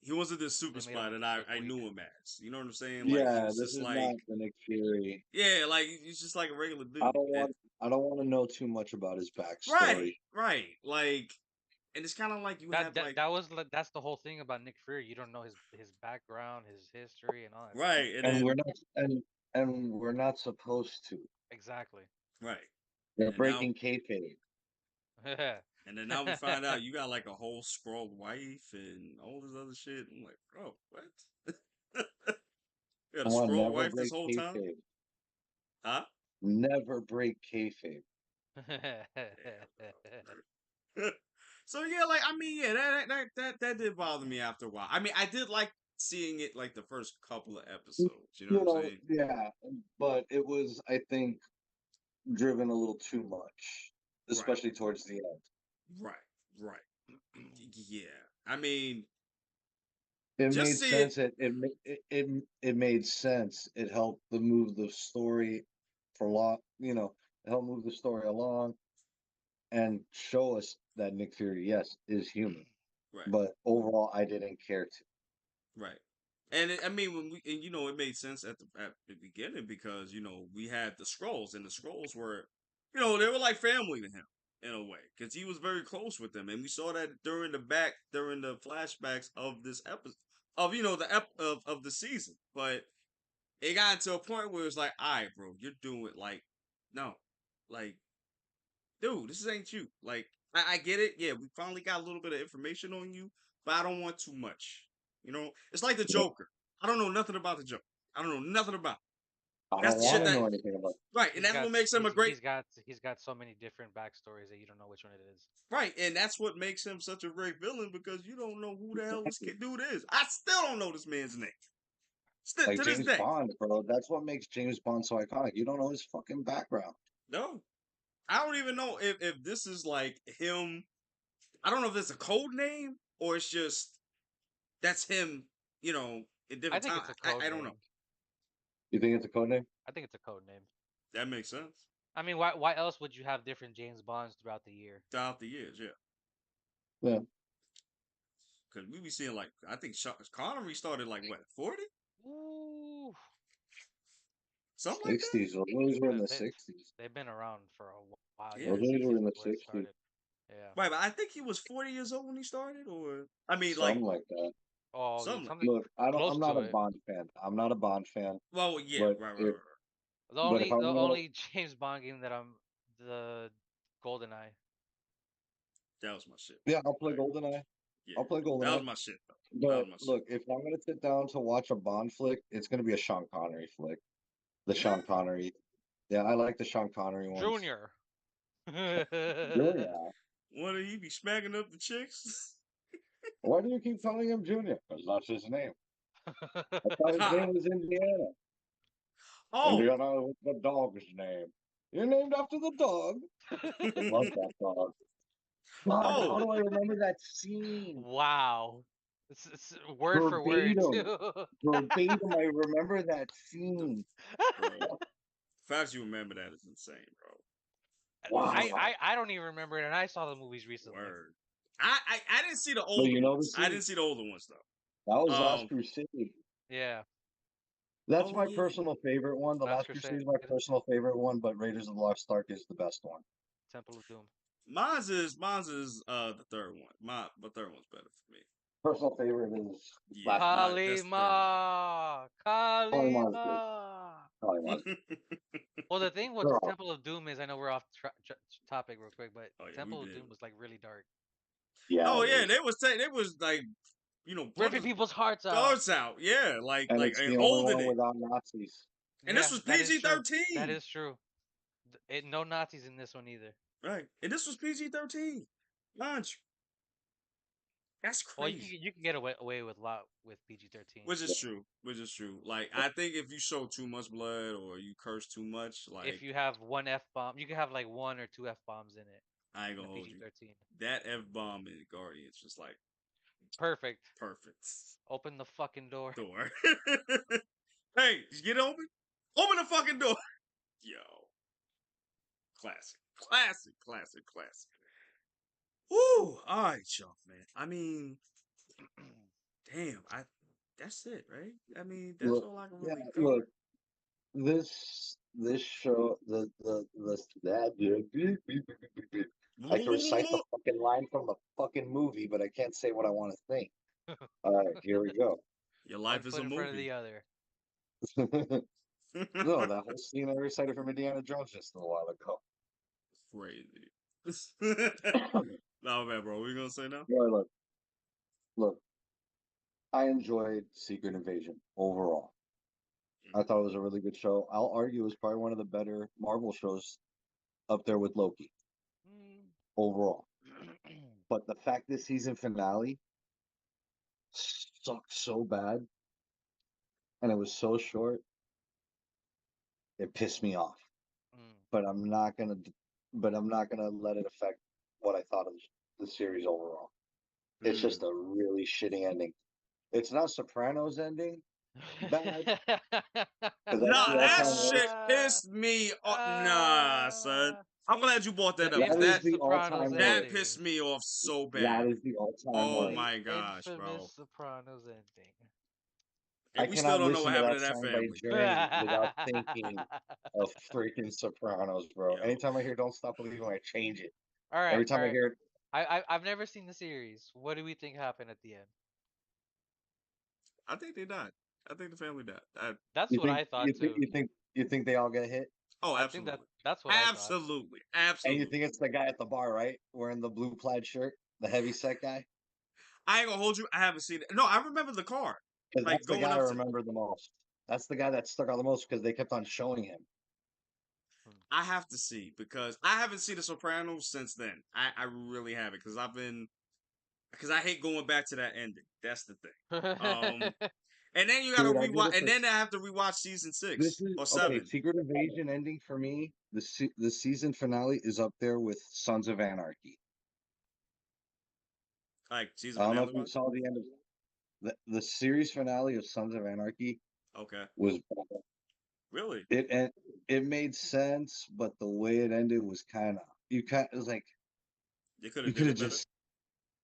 he wasn't this super They made spy him that look I weak. knew him as. You know what I'm saying? Like he Yeah, was this just is like, not the Nick Fury. yeah, like he's just like a regular I dude. don't want. I don't want to know too much about his Right, backstory. right. Like, and it's kind of like you have like, That's the whole thing about Nick Fury. You don't know his background, his history, and all that stuff. right, and And we're then not. And we're not supposed to. Exactly. right, They're and now breaking kayfabe. and then now we find out you got like a whole scrawled wife and all this other shit. I'm like, bro, what? You had a Come on, scrawled never wife this break whole time? kayfabe. Huh? Never break kayfabe. So yeah, like I mean, yeah, that did bother me after a while. I mean, I did like seeing it like the first couple of episodes. You know what You I'm know, saying? yeah, but it was, I think, driven a little too much, Right, especially towards the end. right, right. Yeah. I mean, It just made see it. sense. It made sense. It helped to move the story for long. It helped move the story along and show us that Nick Fury, yes, is human. Right, But overall, I didn't care to. right. And I mean, when we and it made sense at the beginning because we had the scrolls and the scrolls were, they were like family to him in a way because he was very close with them, and we saw that during the flashbacks of this episode of of the season. But it got to a point where it's like, all right, bro, you're doing like, no, like, dude, this ain't you. Like, I get it. Yeah, we finally got a little bit of information on you, but I don't want too much. It's like the Joker. I don't know nothing about the Joker. I don't know nothing about. I That's don't the want shit to that know anything about. right, and that's what makes him a great he's got so many different backstories that you don't know which one it is. right, and that's what makes him such a great villain because you don't know who the hell this dude is. I still don't know this man's name. Still Like to this James day, Bond, bro. That's what makes James Bond so iconic. You don't know his fucking background. no. I don't even know if this is like him. I don't know if it's a code name or it's just that's him, in I different think time. it's a code I don't know. name. You think it's a code name? I think it's a code name. That makes sense. I mean, why else would you have different James Bonds throughout the year? Throughout the years, yeah. Yeah. Because we be seeing like I think Connery started like what 40, Ooh, something like that. 60s. Those movies were in the they 60s. they've been around for a while. Yeah, Yeah. Those the movies were 60s in was the when it 60s. started. Yeah. Right, but I think he was 40 years old when he started, or I mean, like Something like that. Oh, something. something Look, I'm close not to a it. Bond fan. I'm not a Bond fan. Well, yeah, But if The I'm gonna, only James Bond game that I'm the GoldenEye. that was my shit. yeah, I'll play Like, GoldenEye. yeah, I'll play that was GoldenEye. my shit though. That was But my shit. look, if I'm gonna sit down to watch a Bond flick, it's gonna be a Sean Connery flick. The Yeah. Sean Connery. Yeah, I like the Sean Connery ones. Junior. Junior. What did he be smacking up the chicks? Why do you keep calling him Junior? Because that's his name. I thought his name was Indiana. Oh, Indiana, what's the dog's name? You're named after the dog. I love that dog. God, how oh, do I remember that scene? Wow. It's word for word Verbatim. too. Verbatim, I remember that scene. bro. The fact you remember that is insane, bro. I, Wow. I I don't even remember it, and I saw the movies recently. Word. I didn't see the But older you know ones. this I is didn't see the older ones though. that was Last Crusade. Yeah, That's Oh my yeah. personal favorite one. The Last Last Crusade Crusade, is my personal favorite one, but Raiders of the Lost Ark is the best one. Temple of Doom. Mine's is the third one. My third one's better for me. Personal favorite is Yeah, Last my Crusade. that's the third Kalima, Polymon's good. Kalima. Polymon's good. one. Well, the thing with They're all Temple of Doom is, I know we're off topic real quick, but Oh yeah, we Temple of been. Doom was like really dark, yeah, Oh it yeah, is. they was like ripping brothers people's hearts out. guards out. Yeah, And like it's and the only holding one it. without Nazis. And this Yeah, was that is PG true. That 13. is true. No Nazis in this one either. Right. And this was PG 13. Mind you. That's Well, crazy. you can get away with a lot with PG-13 Which is true. Which is true. Like I think if you show too much blood or you curse too much, if like you have one F bomb. You can have like one or two F bombs in it I ain't in a gonna hold you. PG-13. That F bomb in Guardians just like Perfect. perfect. Open the fucking door. Door. Hey, did you get it open? Open the fucking door. Yo. Classic. Classic. Classic. Classic. Woo! Alright, y'all, man. I mean, damn, that's it, right? I mean, that's Look, all I can yeah, really cover. look. This show the that I can recite the fucking line from the fucking movie, but I can't say what I want to think. All right, here we go. Your One life is foot a in front of movie. the other. No, that whole scene I recited from Indiana Jones just a while ago. Crazy. No man, bro. What you gonna say now? Yeah, look, I enjoyed Secret Invasion overall. I thought it was a really good show. I'll argue it was probably one of the better Marvel shows up there with Loki overall. But the fact this season finale sucked so bad and it was so short, it pissed me off. Mm. But I'm not gonna let it affect what I thought of the series overall. It's just a really shitty ending. It's not Sopranos ending bad because that's Nah, the that all-time shit worst. pissed me off. Nah, son. I'm glad you brought that The up because That is that the infamous all-time Sopranos that worst. ending. pissed me off so That bad. is the all-time Oh worst. The my gosh, bro. infamous Sopranos ending. I And we still cannot don't know what listen to happened to that that song by family. Journey without thinking of freaking Sopranos, bro. Yo. Anytime I hear "Don't Stop Believing," I change it. All right, Every all time I right. hear it, I've never seen the series. What do we think happened at the end? I think they died. I think the family died. That's you what think I thought too. you think they all get hit, Oh, I think absolutely. that's what I thought. Absolutely. and you Absolutely. think it's the guy at the bar, right, wearing the blue plaid shirt, the heavy set guy, I ain't gonna hold you. I haven't seen it. No, I remember the car. because Like that's the going guy I up to remember the most. That's the guy that stuck out the most because they kept on showing him. Hmm. I have to see because I haven't seen The Sopranos since then. I really haven't because I hate going back to that ending. That's the thing. And then you got to Dude, I did rewatch, it and for. then I have to rewatch season This 6 is or okay. 7. Secret Invasion ending for me. The season finale is up there with Sons of Anarchy. Like season I don't know finale if you wise. saw the end of the series finale of Sons of Anarchy Okay, was really? it made sense, but the way it ended was kind of it was like They could you have could did have it better. just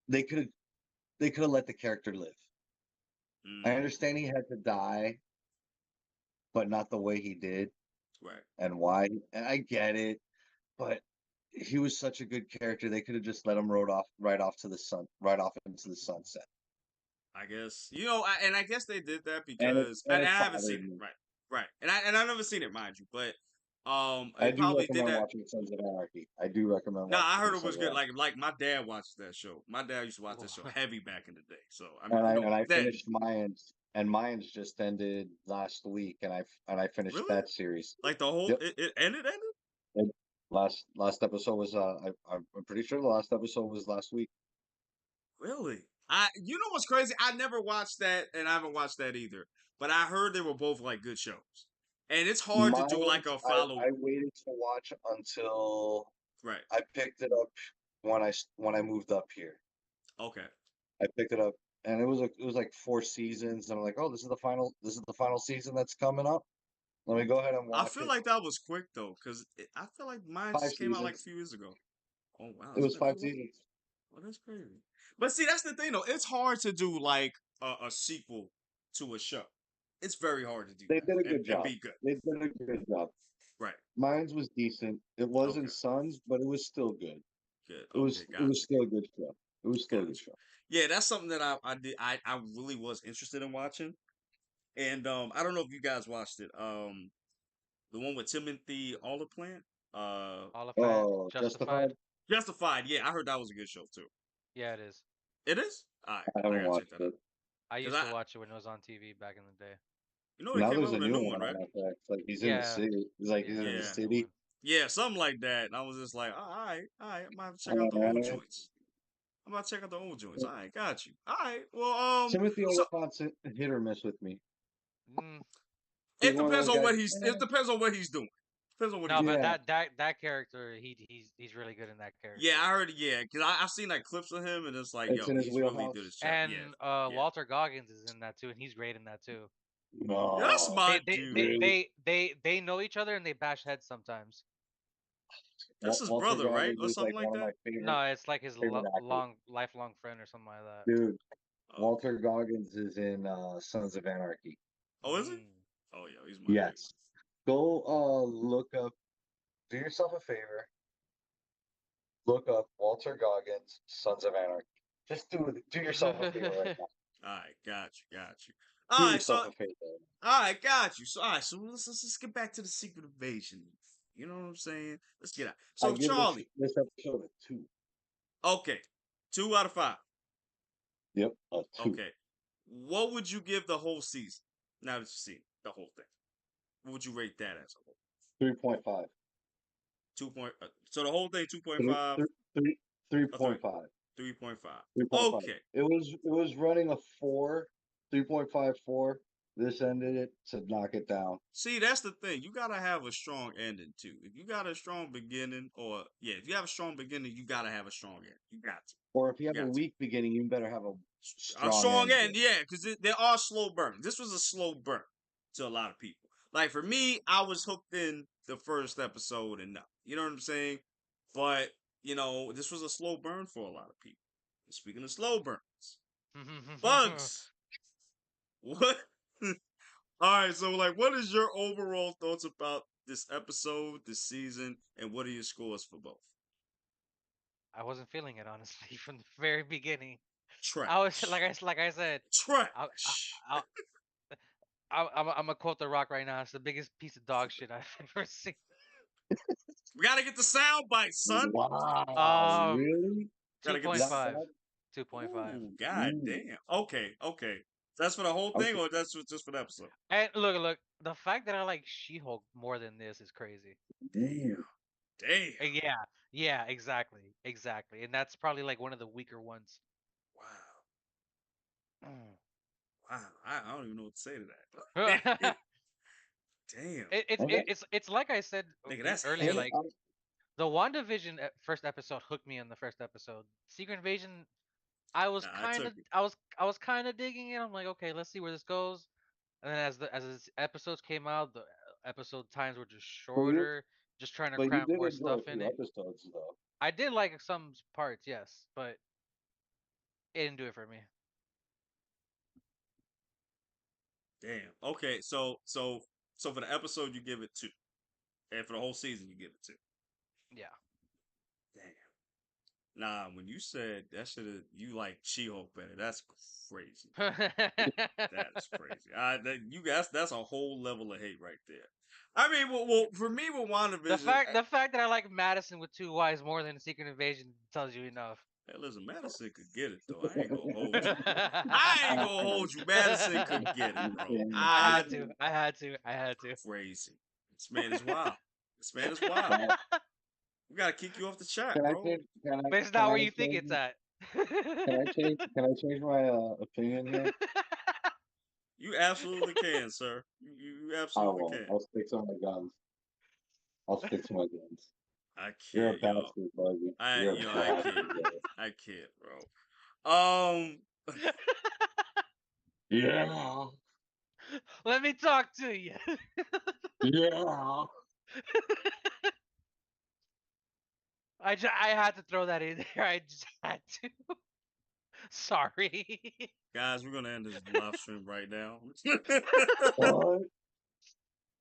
they could have let the character live. I Mm, understand he had to die, but not the way he did right. and why. And I get it, but he was such a good character. They could have just let him right off to the sun, right off into the sunset. I guess and I guess they did that And because and I it haven't seen bothered it. me. Right, right. And I've never seen it, mind you, but I they do probably did recommend that. watching Sons of Anarchy. I do recommend Nah, I watching heard it was Sons of good. Anarchy. Like my dad watches that show. My dad used to watch that show heavy back in the day. So I mean, And I then finished Mayans, and Mayans just ended last week, and I finished really that series. like the whole Yep. it ended. And last episode was I'm pretty sure the last episode was last week. Really? You know what's crazy? I never watched that, and I haven't watched that either. But I heard they were both like good shows. and it's hard to do like Mine, a follow. I waited to watch until Right. I picked it up when I moved up here. Okay. I picked it up, and it was like 4 seasons, and I'm like, oh, this is the final season that's coming up. Let me go ahead and I watch feel it. like that was quick though, because I feel like mine Five just came out like a seasons. few years ago. Oh wow, It it's was been that five long. seasons. Oh, that's crazy. But see, that's the thing though. It's hard to do like a sequel to a show. It's very hard to do They did a that good and job. be good. They did a good job. Right. Mine's was decent. It wasn't Okay. Sons, but it was still good. Good. Okay. It was Gotcha. still a good show. It was still a good Gotcha. show. Yeah, that's something that I really was interested in watching. And I don't know if you guys watched it. The one with Timothy Olyphant. Oliphant, Oh, Justified. Justified? Justified. Yeah, I heard that was a good show too. Yeah, it is. It is. All right, I I haven't gotta check watched that out. it. I Cause used I, to watch it when it was on TV back in the day. they Now came there's out a with a new new one one, on right? FX. Like he's in the Yeah, city. He's like he's yeah, in the there's Yeah, a new city. one. yeah, something like that. And I was just like, all right, I'm about to check out the old Uh, joints. I'm about to check out the old joints. All right, got you. All right, well, Timothy so Olyphant's hit or miss with me. Mm, He's it one of depends those on guys. what it depends on what he's doing. Depends on what he's no, doing. but Yeah, that character, he's really good in that Yeah, character. I heard. Yeah, because I've seen like clips of him, and it's like, it's yo, in his he's really good wheelhouse. as Chap. Yeah, And yeah. Walter Goggins is in that too, and he's great in that too. That's No, my dude. really. They know each other and they bash heads sometimes. That's his Walter brother, right, Goggins or is something like like one of my that. No, it's like his favorite actors. lifelong friend or something like that. Dude, Oh, Walter Goggins is in Sons of Anarchy. oh, is it? Mm. Oh, yeah, he's my dude. Yes. Go look up, do yourself a favor, look up Walter Goggins, Sons of Anarchy. Just do yourself a favor right now. All right, got you, got you. Do All right, so yourself a favor. all right, got you. So all right, so let's get back to the Secret Invasion. You know what I'm saying? Let's get out. I So give Charlie, this episode a 2. okay, 2 out of 5. Yep, a 2. Okay, what would you give the whole season? Now that you've seen the whole thing, what would you rate that as a whole? 3.5. 2 point. So the whole thing 3, 2.5 3, 3, or three. 3.5. 3.5. 3.5. Okay. It was running a 4, 3.54. This ended it to knock it down. See, that's the thing. You gotta have a strong ending too. If you got a strong beginning, or yeah, if you have a strong beginning, you gotta have a strong end. You got to. Or if you You have a got to. weak beginning, you better have a A strong strong end. end, yeah, because there are slow burns. This was a slow burn to a lot of people. Like for me, I was hooked in the first episode and no, you know what I'm saying. But this was a slow burn for a lot of people. Speaking of slow burns, bugs. What? All right, so like, what is your overall thoughts about this episode, this season, and what are your scores for both? I wasn't feeling it honestly from the very beginning. I was Trash, like I said, I, I, trash. I'm gonna quote The Rock right now. It's the biggest piece of dog shit I've ever seen. We gotta get the sound bites, son. Wow, Um, really? Gotta get point That this. five, bad? 2.5. Ooh, god Ooh. damn. Okay, okay. That's for the whole thing, Okay. or that's just for the episode? And look, the fact that I like She-Hulk more than this is crazy. Damn. Damn. Yeah, exactly, and that's probably like one of the weaker ones. Wow. Wow. I don't even know what to say to that. it, Damn. Okay. it's like I said Nigga, that's earlier. hate. Like the WandaVision first episode hooked me in the first episode. Secret Invasion, I took it. I was kind of digging it. I'm like, okay, let's see where this goes. And then as the episodes came out, the episode times were just But shorter, just trying to you cram did more enjoy stuff a in few it. episodes though. I did like some parts, yes, but it didn't do it for me. Damn. Okay, so for the episode you give it 2. And for the whole season you give it 2. Yeah. Damn. Nah, when you said that should have you like She-Hulk better, that's crazy. That is crazy. That's a whole level of hate right there. I mean, well for me with WandaVision, the fact that I like Madison with two Y's more than Secret Invasion tells you enough. hey, listen, Madison could get it though. I ain't gonna hold you. I ain't gonna hold you. Madison could get it, bro. I I had to. I had to. crazy. This man is wild. This man is wild. Can We gotta kick you off the chat, I bro. change? But it's Can not I where you think change? it's at. Can I change? Can I change my opinion here? You absolutely can, sir. You I absolutely won't. can. I'll stick to my guns. I'll stick to my guns. I You're a can't, yo. bastard, buddy. I You're a yo, I bastard, can't. bro. I can't, bro. Yeah. Let me talk to you. Yeah. I had to throw that in there. I just had to. Sorry. guys, we're gonna end this live stream right now. What?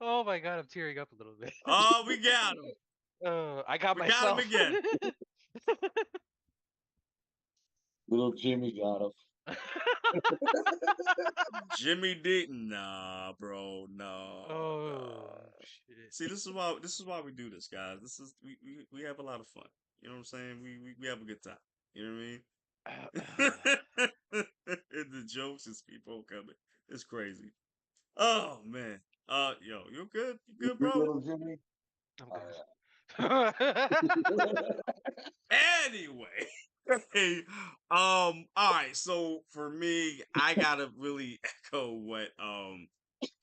Oh my god, I'm tearing up a little bit. Oh, we got him. I got We got him myself. again. Little Jimmy got him. Jimmy D. Nah, bro. No. Oh Nah. shit. See, this is why we do this, guys. This is we have a lot of fun. You know what I'm saying? We have a good time. You know what I mean? And the jokes just keep on coming. It's crazy. Oh man. Yo, you good? You You good, good, brother? little Jimmy? I'm Oh, good. Anyway. Hey, all right. So for me, I gotta really echo what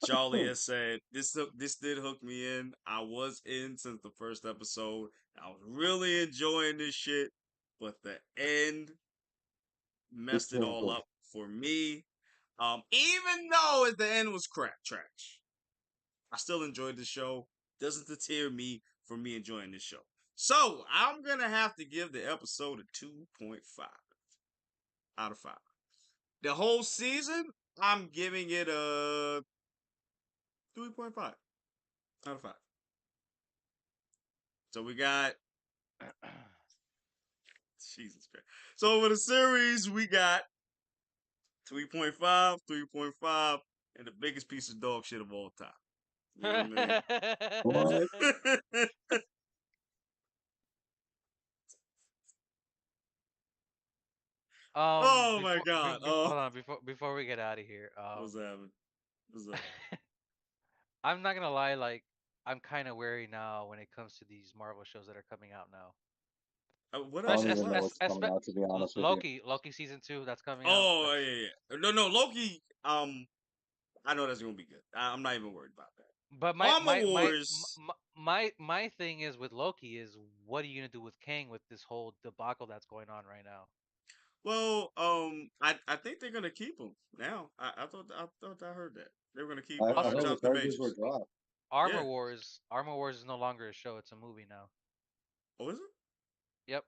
Charlie yeah. has said. This did hook me in. I was in since the first episode. I was really enjoying this shit, but the end It's messed it all painful. up for me. Even though at the end was crap trash, I still enjoyed the show. Doesn't deter me from me enjoying this show. So I'm gonna have to give the episode a 2.5 out of 5. The whole season, I'm giving it a 3.5 out of 5. So we got Jesus Christ. So for the series, we got 3.5, 3.5, and the biggest piece of dog shit of all time. You know What? what I mean? Oh my god. Oh, Hold on, before we get out of here, what's happening? What's up? I'm not gonna lie, like I'm kind of wary now when it comes to these Marvel shows that are coming out now. What I else don't is even know what? what's coming out, to be honest with you. Loki season 2 that's coming out. Oh yeah. No, Loki. I know that's gonna be good. I'm not even worried about that. But Armor Wars. my thing is with Loki is what are you gonna do with Kang with this whole debacle that's going on right now? Well, I think they're gonna keep him now. I thought I heard that they were gonna keep I Also, heard the Jonathan charges were Majors. dropped. Yeah. Armor Wars is no longer a show; it's a movie now. Oh, is it? Yep.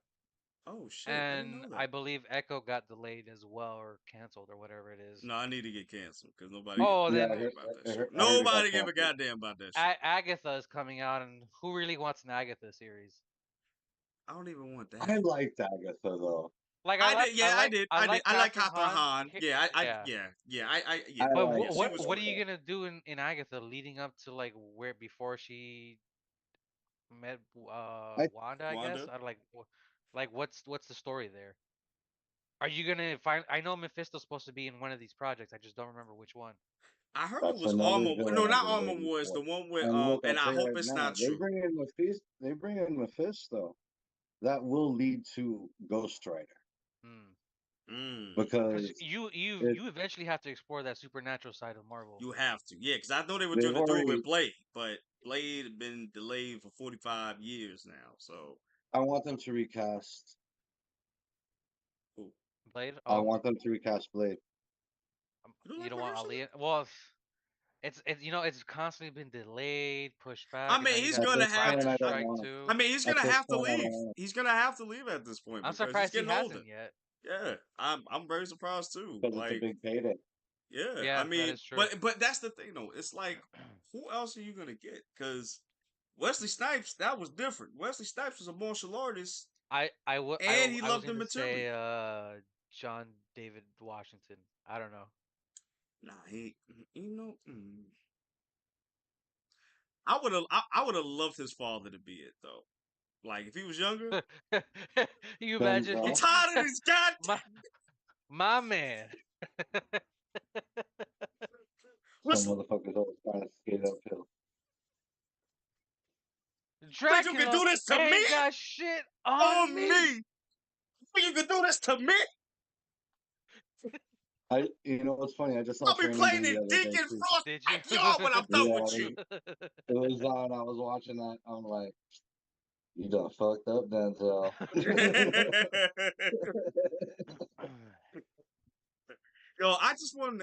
Oh shit! I didn't And know I that. believe Echo got delayed as well or canceled or whatever it is. No, I need to get canceled because nobody Be- gave a Oh, Yeah, damn then about that shit. I heard it got Nobody gave a canceled. goddamn about that shit. Agatha is coming out, and who really wants an Agatha series? I don't even want that. I liked Agatha though. Like I did. Yeah, I I did. like I like Catherine Catherine Hahn. Hahn. Yeah, Yeah. yeah. I But Yeah, liked she was what are cool. you Agatha. gonna do in Agatha leading up to like where before she met I Wanda? I guess Wanda. I like like what's the story there? Are you gonna find? I know Mephisto's supposed to be in one of these projects. I just don't remember which one. I heard it That's was another Armor. villain No, I've not been Armor waiting Wars. for. The one with And look, And I'll I tell you hope right it's now, not true. They bring in Mephisto. That will lead to Ghost Rider Hmm. Because because it you eventually have to explore that supernatural side of Marvel. You have to. Yeah, because I know they were they've going to do it already. with Blade, but Blade had been delayed for 45 years now. So, I want them to recast. cool. Blade. I Oh, want them to recast Blade. You don't you like don't want Mahershala? Ali? Well, it's it's constantly been delayed, pushed I back, and now mean, you he's got At going to this this have point, to. writer I don't strike want. I too. mean, he's At going to this have to point, I don't leave. want He's going to have to leave at this point I'm because he's surprised he getting older. hasn't yet. Yeah, I'm very surprised too. because it's a Like, big payday. yeah, I Yeah, that mean, is true. but that's the thing though. It's like, who else are you going to get? Because Wesley Snipes, that was different. Wesley Snipes was a martial artist, and he I was loved the gonna material. say John David Washington. I don't know. Nah, he, you know, I would have loved his father to be it though. Like if he was younger, You imagine I'm Denzel, tired of these goddamn. my my man. some Listen, motherfuckers always trying to skate uphill. think you can Dracula do this to me? ain't got shit on On me. me? Think you can do this to me? You know what's funny? I just saw I'll be Training playing Day the it other day Deacon too. Frost Did you? backyard when I'm done with Yeah, you. it was on. I was watching that. I'm like, you done fucked up, Denzel. Yo, I just want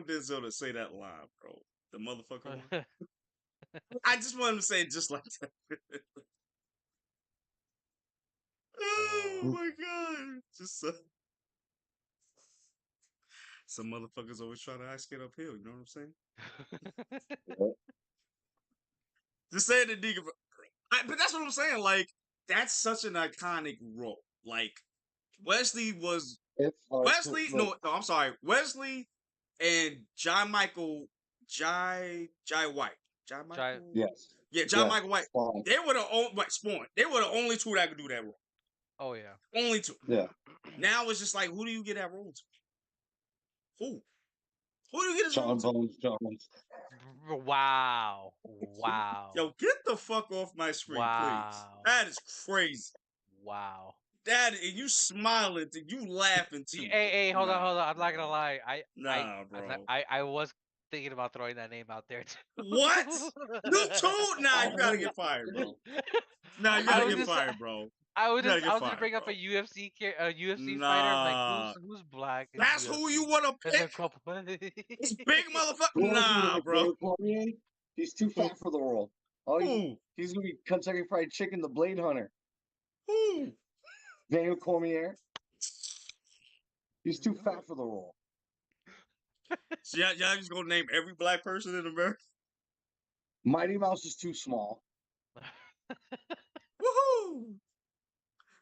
Denzel to say that line, bro. The motherfucker one. I just want him to say it just like that. Oh Oh, my god! Just some motherfuckers always try to ice skate uphill. You know what I'm saying? Yeah. Just saying the nigga, but that's what I'm saying. Like that's such an iconic role. Like Wesley was It's hard to Wesley. look. No, I'm sorry. Wesley and Jai White. Jai Try. Michael. Yes, Yeah, John yes. Michael White. Fine. They were the only Spawn. They were the only two that could do that role. Oh yeah. Only two. Yeah. Now it's just like, who do you get that role to? Who? Who do you get his role John to? Bones Jones. Wow. Wow. Yo, get the fuck off my screen, please. Wow. That is crazy. Wow. That and you smiling and you laughing too. Hey, hold on, Nah, hold on. I'm not gonna bro. lie. Nah, bro. I was thinking about throwing that name out there too. What? You too? Nah, you gotta get fired, bro. Nah, you I gotta was get just, fired, bro. I was You gotta just, I get was gonna fired, bring up bro. a UFC fighter. I'm like, Nah. who's black in That's who UFC? you wanna And pick? a couple. This big motherfucker? Who else you Nah, like? bro. Daniel Cormier? He's too Who? fat for the role. Oh, Who? he's gonna be Kentucky Fried Chicken, the Blade Hunter. Who? Daniel Cormier. He's too fat for the role. So y'all just gonna name every black person in America? Mighty Mouse is too small. Woohoo!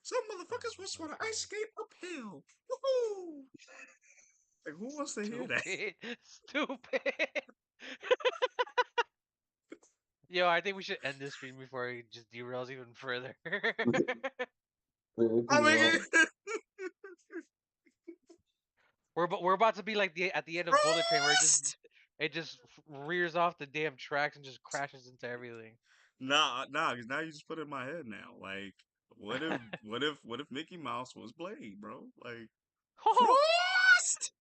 Some Oh motherfuckers just my wanna god. ice skate uphill. Woohoo! Like, who wants to hear that? Stupid. Stupid. Yo, I think we should end this stream before it just derails even further. I mean, We're about to be like at the end of Bullet Train where Frost! it just rears off the damn tracks and just crashes into everything. Nah, because now you just put it in my head now. Like, what if Mickey Mouse was Blade, bro? Like, Oh, Frost!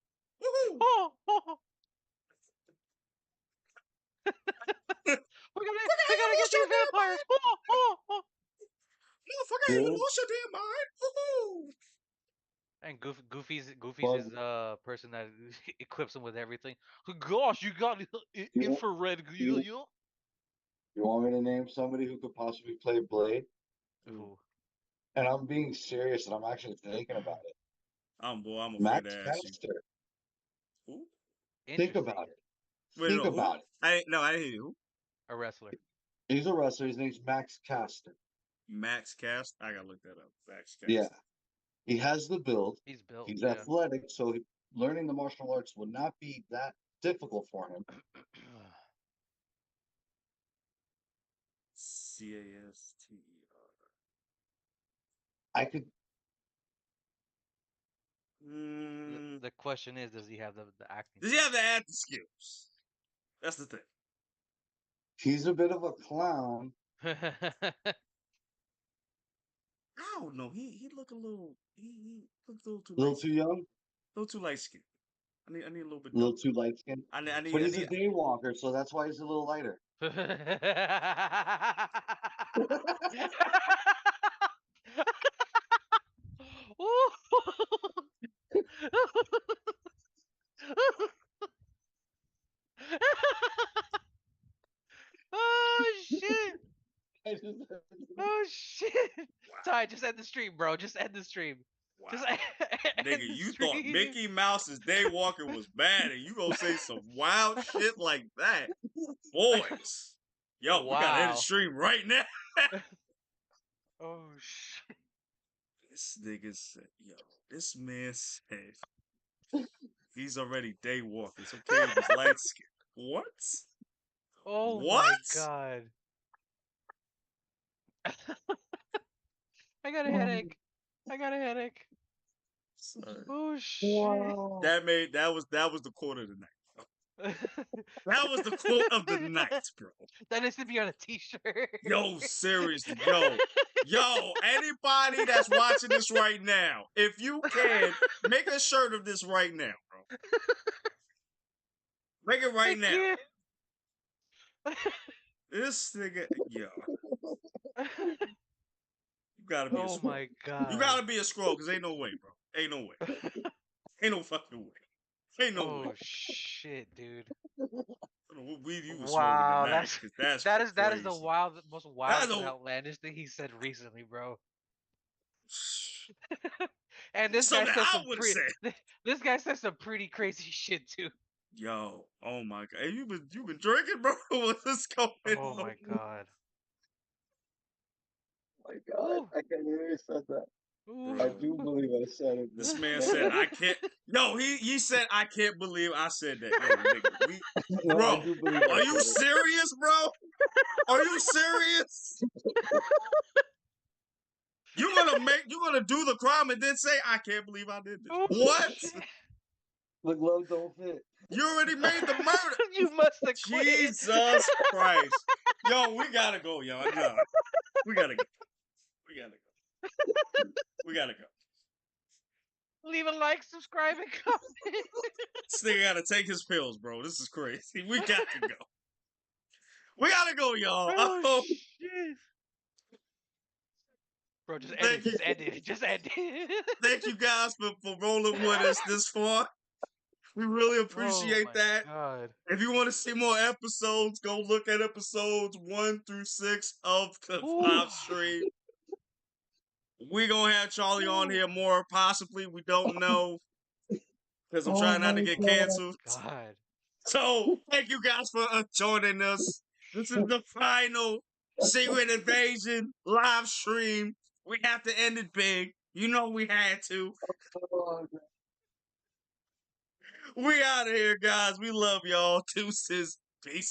Woohoo! oh, oh. Fucking We how you gotta get lost your these damn vampires. mind? Oh, oh, oh. Motherfucker, how you Good. lost your damn mind? Woohoo! And Goofy's But his person that equips him with everything. Gosh, you got you, want- infrared. you, you want me to name somebody who could possibly play Blade? Ooh. And I'm being serious, and I'm actually thinking about it. I'm afraid to Max ask you. Caster. Who? Think Interesting. about it. Wait, Think no, who? about it. I didn't hear you. Who? A wrestler. He's a wrestler. His name's Max Caster. Max Cast. I gotta look that up. Max Cast. Yeah. He has the build. He's built. He's Yeah. athletic, so learning the martial arts would not be that difficult for him. Caster. I could. The question is, does he have the acting? Does he have the acting skills? That's the thing. He's a bit of a clown. I don't know. He look a little. He look a little too. A little too young. A little too light skinned. I need a little bit. A little too light skinned. I need. But he's a day walker, so that's why he's a little lighter. Oh shit! I just- Oh shit! Wow. Sorry, just end the stream, bro. Just end the stream. Wow. Just end Nigga, the you thought stream. Mickey Mouse's day walking was bad, and you gonna say some wild shit like that, boys? Yo, we gotta end Wow. the stream right now. Oh shit! This nigga said, "Yo, this man said he's already day walking. It's okay if he's light skinned. What? Oh What? my god! I got a headache. I got a headache. Son, Oh shit! Wow. that was the quote of the night. That was the quote of the night, bro. That needs to be on a t-shirt. Yo, seriously, yo, anybody that's watching this right now, if you can, make a shirt of this right now, bro. Make it I right now. can't. This nigga, yo, you gotta be a Oh scroll. my You god. gotta be a scroll, cause ain't no way, bro. Ain't no way. Ain't no fucking way. Ain't no way. Oh shit, dude. I don't know what weed you was smoking Wow, tonight, cause that's that is the crazy. most That's wild and a outlandish thing he said recently, bro. And this guy something said I some would have pretty said. this guy said some pretty crazy shit too. Yo, oh my god, hey, you been drinking, bro? What's going Oh on? my god. My God, Ooh. I can't believe I said that. Ooh. I Bro, do believe I said it. this But man that said guy, I can't. Yo, he said I can't believe I said that. Yo, nigga, no, I bro, do believe I are you said it. serious, bro? Are you serious? You gonna do the crime and then say I can't believe I did this? Oh, What? shit. The glove don't fit. You already made the murder. You must have quit. Jesus Christ. Yo, we gotta go, yo. No. We gotta go. We gotta go. We gotta go. Leave a like, subscribe, and comment. This nigga gotta take his pills, bro. This is crazy. We got to go. We gotta go, y'all. Oh Oh, shit. Bro, just end it. thank you. Just end it. Just end it. Thank you guys for rolling with us this far. We really Oh appreciate my that. god. If you want to see more episodes, go look at episodes 1 through 6 of the Ooh. live stream. We're gonna have Charlie on Ooh. here more, possibly. We don't know. Because I'm Oh trying not to my get Oh God. my canceled. god. So thank you guys for joining us. This is the final Secret Invasion live stream. We have to end it big. You know we had to. Oh, We out of here, guys. We love y'all. Deuces. Peace.